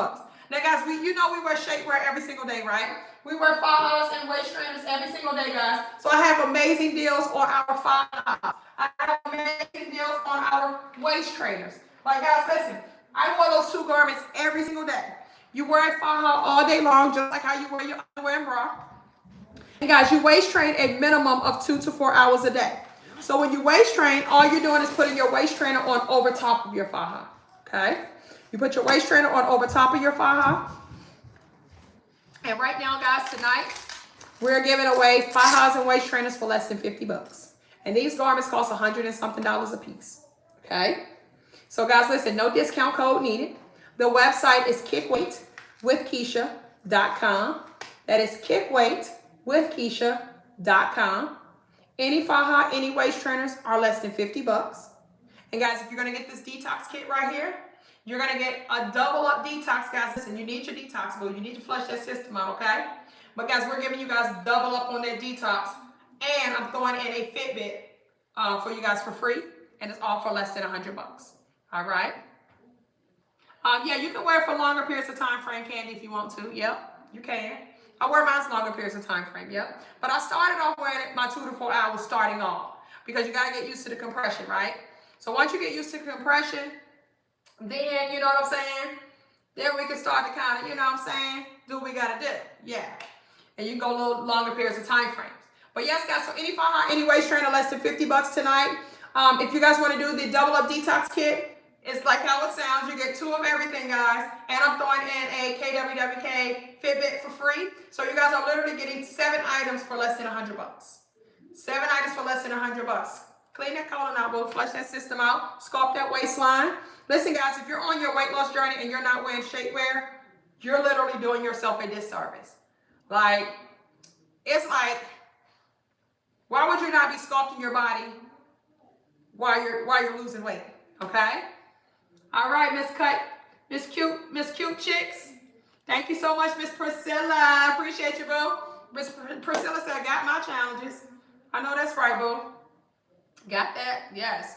Now, guys, you know we wear shapewear every single day, right? We wear fajas and waist trainers every single day, guys. So I have amazing deals on our fajas. I have amazing deals on our waist trainers. Like, guys, listen. I wear those 2 garments every single day. You wear a faja all day long, just like how you wear your underwear and bra. And guys, you waist train a minimum of 2 to 4 hours a day. So when you waist train, all you're doing is putting your waist trainer on over top of your faja. Okay? You put your waist trainer on over top of your faja. And right now, guys, tonight, we're giving away 5,000 waist trainers for less than 50 bucks. And these garments cost $100 and something a piece. Okay? So guys, listen, no discount code needed. The website is kickweightwithkeisha.com. That is kickweightwithkeisha.com. Any faja, any waist trainers are less than 50 bucks. And guys, if you're going to get this detox kit right here, you're going to get a double up detox, guys. Listen, you need your detox, boo. You need to flush that system out, okay? But guys, we're giving you guys double up on that detox. And I'm throwing in a Fitbit for you guys for free. And it's all for less than 100 bucks. All right? Yeah, you can wear it for longer periods of time frame, Candy, if you want to. Yep, you can. I wear mine longer periods of time frame, yep. But I started off wearing it my 2 to 4 hours starting off. Because you got to get used to the compression, right? So once you get used to compression, then, you know what I'm saying? Then we can start to kind of, you know what I'm saying? Do what we got to do. Yeah. And you can go a little longer periods of time frames. But yes, guys, so any faja, any waist trainer less than 50 bucks tonight. If you guys want to do the double up detox kit, it's like how it sounds. You get 2 of everything, guys. And I'm throwing in a KWWK Fitbit for free. So you guys are literally getting 7 items for less than 100 bucks. 7 items for less than 100 bucks. Clean that colon out, boo. Flush that system out. Sculpt that waistline. Listen, guys, if you're on your weight loss journey and you're not wearing shapewear, you're literally doing yourself a disservice. Like, it's like, why would you not be sculpting your body while you're losing weight? Okay? All right, Miss Cute Chicks. Thank you so much, Miss Priscilla. I appreciate you, boo. Miss Priscilla said, I got my challenges. I know that's right, boo. Got that? Yes.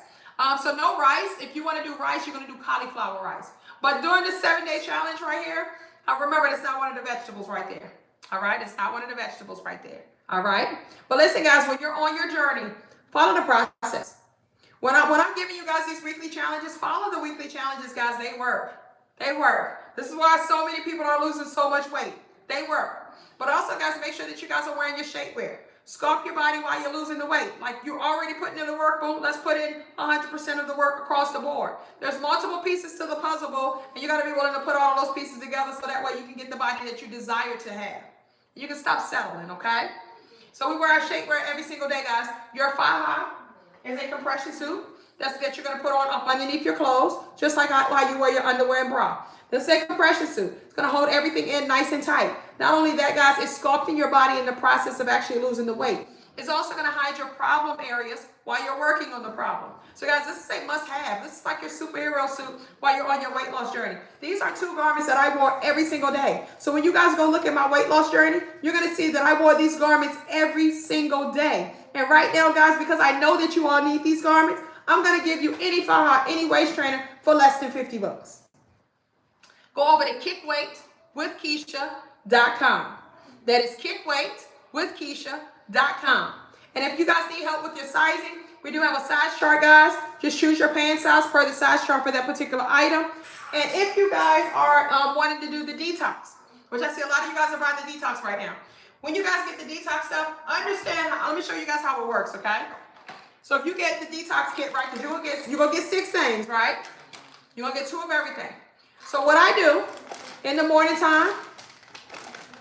So no rice. If you want to do rice, you're going to do cauliflower rice. But during the 7-day challenge right here, remember, that's not one of the vegetables right there. All right? It's not one of the vegetables right there. All right? But listen, guys, when you're on your journey, follow the process. When I'm giving you guys these weekly challenges, follow the weekly challenges, guys. They work. They work. This is why so many people are losing so much weight. They work. But also, guys, make sure that you guys are wearing your shapewear. Sculpt your body while you're losing the weight. Like, you're already putting in the work, boom. Let's put in 100% of the work across the board. There's multiple pieces to the puzzle, boom, and you got to be willing to put all those pieces together so that way you can get the body that you desire to have. You can stop settling, okay? So we wear our shapewear every single day, guys. Your faja is a compression suit that you're going to put on up underneath your clothes, just like how you wear your underwear and bra. This is a compression suit. It's going to hold everything in nice and tight. Not only that, guys, it's sculpting your body in the process of actually losing the weight. It's also going to hide your problem areas while you're working on the problem. So, guys, this is a must-have. This is like your superhero suit while you're on your weight loss journey. These are 2 garments that I wore every single day. So when you guys go look at my weight loss journey, you're going to see that I wore these garments every single day. And right now, guys, because I know that you all need these garments, I'm going to give you any faja, any waist trainer for less than 50 bucks. Go over to kickweightwithkeisha.com. That is kickweightwithkeisha.com. And if you guys need help with your sizing, we do have a size chart, guys. Just choose your pant size per the size chart for that particular item. And if you guys are wanting to do the detox, which I see a lot of you guys are buying the detox right now. When you guys get the detox stuff, understand, let me show you guys how it works, okay? So if you get the detox kit, right, because you're going to get 6 things, right? You're going to get 2 of everything. So what I do in the morning time,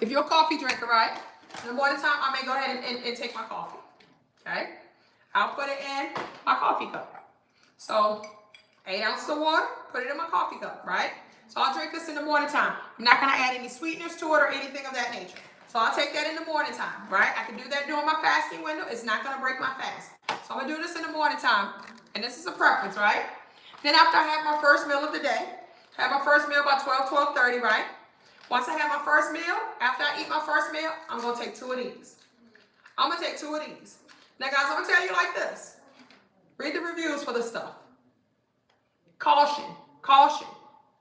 if you're a coffee drinker, right, in the morning time, I may go ahead and take my coffee, okay? I'll put it in my coffee cup. So 8 ounces of water, put it in my coffee cup, right? So I'll drink this in the morning time. I'm not going to add any sweeteners to it or anything of that nature. So I'll take that in the morning time, right? I can do that during my fasting window. It's not going to break my fast. So I'm going to do this in the morning time. And this is a preference, right? Then after I have my first meal of the day, have my first meal by 12:30, right? Once I have my first meal, after I eat my first meal, I'm going to take 2 of these. I'm going to take 2 of these. Now, guys, I'm going to tell you like this. Read the reviews for this stuff. Caution. Caution.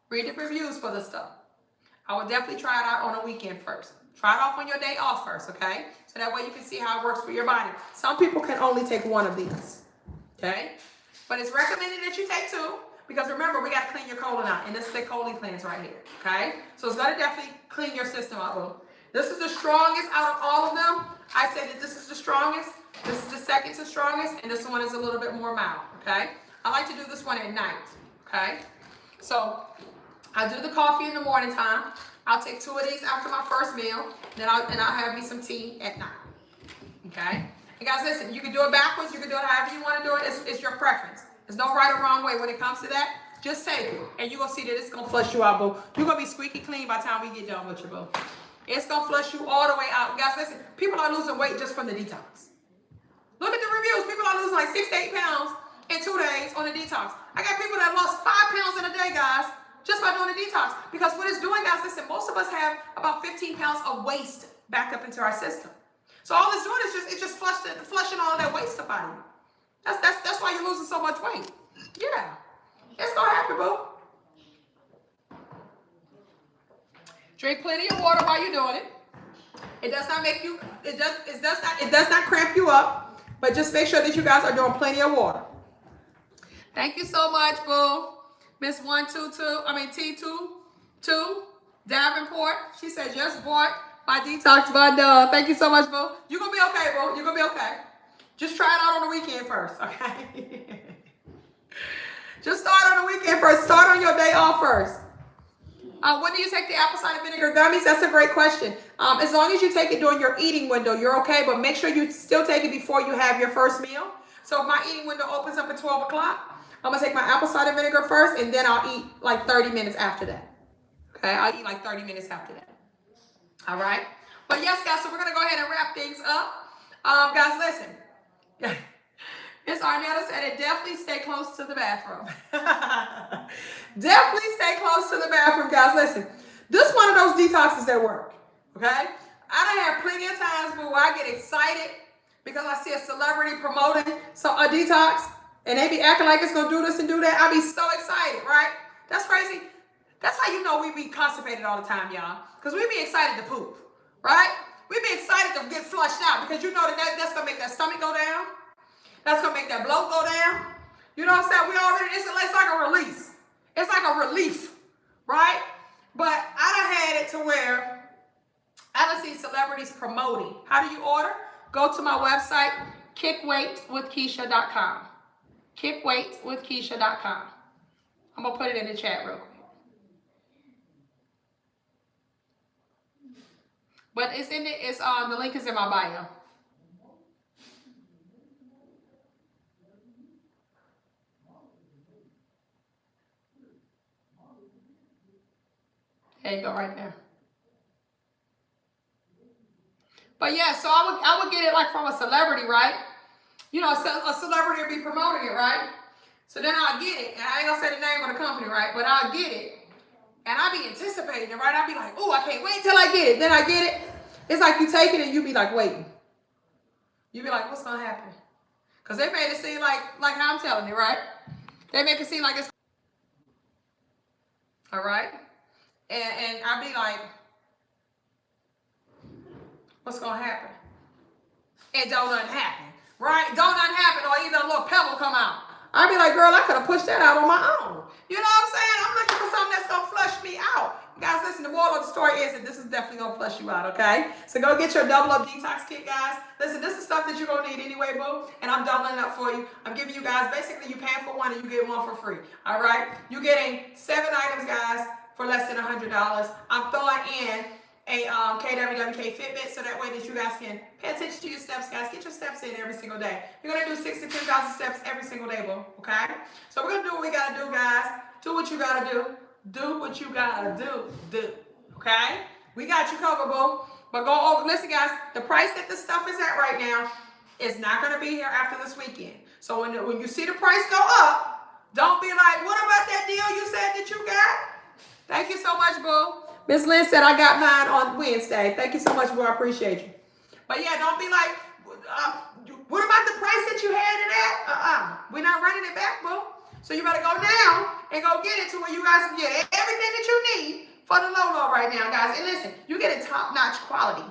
Read the reviews for this stuff. I would definitely try it out on a weekend first. Try it off on your day off first, okay? So that way you can see how it works for your body. Some people can only take 1 of these, okay? But it's recommended that you take 2 because remember, we got to clean your colon out. And this is the colon cleanse right here, okay? So it's going to definitely clean your system out. This is the strongest out of all of them. I said that this is the strongest. This is the second to strongest. And this one is a little bit more mild, okay? I like to do this one at night, okay? So I do the coffee in the morning time. I'll take 2 of these after my first meal. Then I'll have me some tea at night. Okay? And guys, listen, you can do it backwards. You can do it however you want to do it. It's your preference. There's no right or wrong way when it comes to that. Just take it. And you're going to see that it's going to flush you out, boo. You're going to be squeaky clean by the time we get done with you, boo. It's going to flush you all the way out. Guys, listen, people are losing weight just from the detox. Look at the reviews. People are losing like 6 to 8 pounds in 2 days on the detox. I got people that lost 5 pounds in a day, guys, just by doing the detox. Because what it's doing, guys, listen, most of us have about 15 pounds of waste back up into our system. So all it's doing is just flushing all of that waste up out of you. That's why you're losing so much weight. Yeah. It's gonna happen, boo. Drink plenty of water while you're doing it. It does not make you, it does not cramp you up, but just make sure that you guys are doing plenty of water. Thank you so much, boo. Miss T22 Davenport. She said just bought my detox bundle. Thank you so much, boo. You're gonna be okay, boo. You're gonna be okay. Just try it out on the weekend first, okay? Just start on the weekend first. Start on your day off first. When do you take the apple cider vinegar gummies? That's a great question. As long as you take it during your eating window, you're okay. But make sure you still take it before you have your first meal. So if my eating window opens up at 12 o'clock, I'm going to take my apple cider vinegar first, and then I'll eat like 30 minutes after that. Okay? I'll eat like 30 minutes after that. All right? But yes, guys, so we're going to go ahead and wrap things up. Guys, listen. Miss Arnetta said it definitely stay close to the bathroom. Definitely stay close to the bathroom, guys. Listen, this is one of those detoxes that work, okay? I done had plenty of times where I get excited because I see a celebrity promoting a detox, and they be acting like it's going to do this and do that. I be so excited, right? That's crazy. That's how you know we be constipated all the time, y'all, because we be excited to poop, right? We be excited to get flushed out because you know that's going to make that stomach go down. That's going to make that bloat go down. You know what I'm saying? It's like a release. It's like a relief, right? But I done had it to where I done see celebrities promoting. How do you order? Go to my website, kickweightwithkeisha.com. Kickweightwithkeisha.com. I'm going to put it in the chat real quick. But the link is in my bio. There you go, right there. But yeah, so I would get it like from a celebrity, right? You know, a celebrity would be promoting it, right? So then I'll get it, and I ain't gonna say the name of the company, right? But I'll get it, and I'll be anticipating it, right? I'll be like, oh, I can't wait till I get it. Then I get it. It's like you take it and you be like waiting. You be like, what's gonna happen? Because they made it seem like how I'm telling you, right? They make it seem like it's all right. And I'll be like, what's going to happen? And don't nothing happen, right? Don't nothing happen, or either a little pebble come out. I'll be like, girl, I could have pushed that out on my own. You know what I'm saying? I'm looking for something that's going to flush me out. Guys, listen, the moral of the story is that this is definitely going to flush you out, okay? So go get your double up detox kit, guys. Listen, this is stuff that you're going to need anyway, boo. And I'm doubling it up for you. I'm giving you guys, basically, you're paying for one and you get one for free, all right? You're getting 7 items, guys, for less than $100. I'm throwing in a KWWK Fitbit so that way that you guys can pay attention to your steps, guys. Get your steps in every single day. You're going to do 6,000 to 10,000 steps every single day, boo, okay? So we're going to do what we got to do, guys. Do what you got to do. Do what you got to do, okay? We got you covered, boo. But go over. Listen, guys, the price that this stuff is at right now is not going to be here after this weekend. So when you see the price go up, don't be like, what about that deal you said that you got? Thank you so much, boo. Miss Lynn said I got mine on Wednesday. Thank you so much, boo. I appreciate you. But yeah, don't be like, what about the price that you had it at? We're not running it back, boo. So you better go now and go get it to where you guys can get everything that you need for the low right now, guys. And listen, you get a top-notch quality.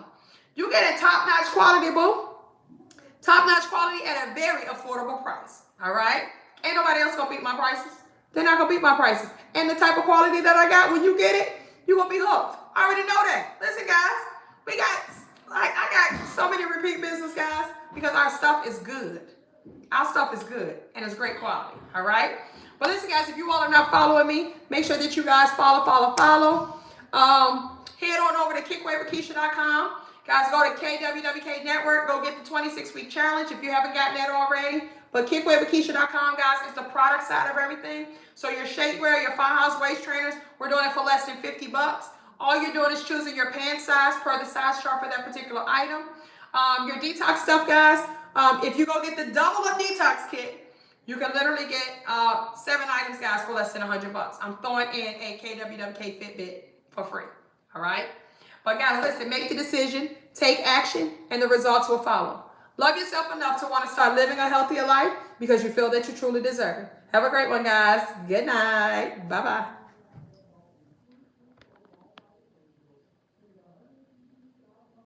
You get a top-notch quality, boo. Top-notch quality at a very affordable price. All right? Ain't nobody else gonna beat my prices. They're not gonna beat my prices. And the type of quality that I got, when you get it, you're gonna be hooked. I already know that. Listen, guys, I got so many repeat business, guys, because our stuff is good. Our stuff is good and it's great quality. All right. But listen, guys, if you all are not following me, make sure that you guys follow. Head on over to KickWayWithKeisha.com. Guys, go to KWWK Network. Go get the 26-week challenge if you haven't gotten that already. But KickWayWithKeisha.com, guys, is the product side of everything. So your shapewear, your Firehouse waist trainers, we're doing it for less than $50. All you're doing is choosing your pant size per the size chart for that particular item. Your detox stuff, guys, if you go get the double up detox kit, you can literally get 7 items, guys, for less than $100. I'm throwing in a KWWK Fitbit for free. All right? But guys, listen, make the decision, take action, and the results will follow. Love yourself enough to want to start living a healthier life because you feel that you truly deserve it. Have a great one, guys. Good night. Bye-bye.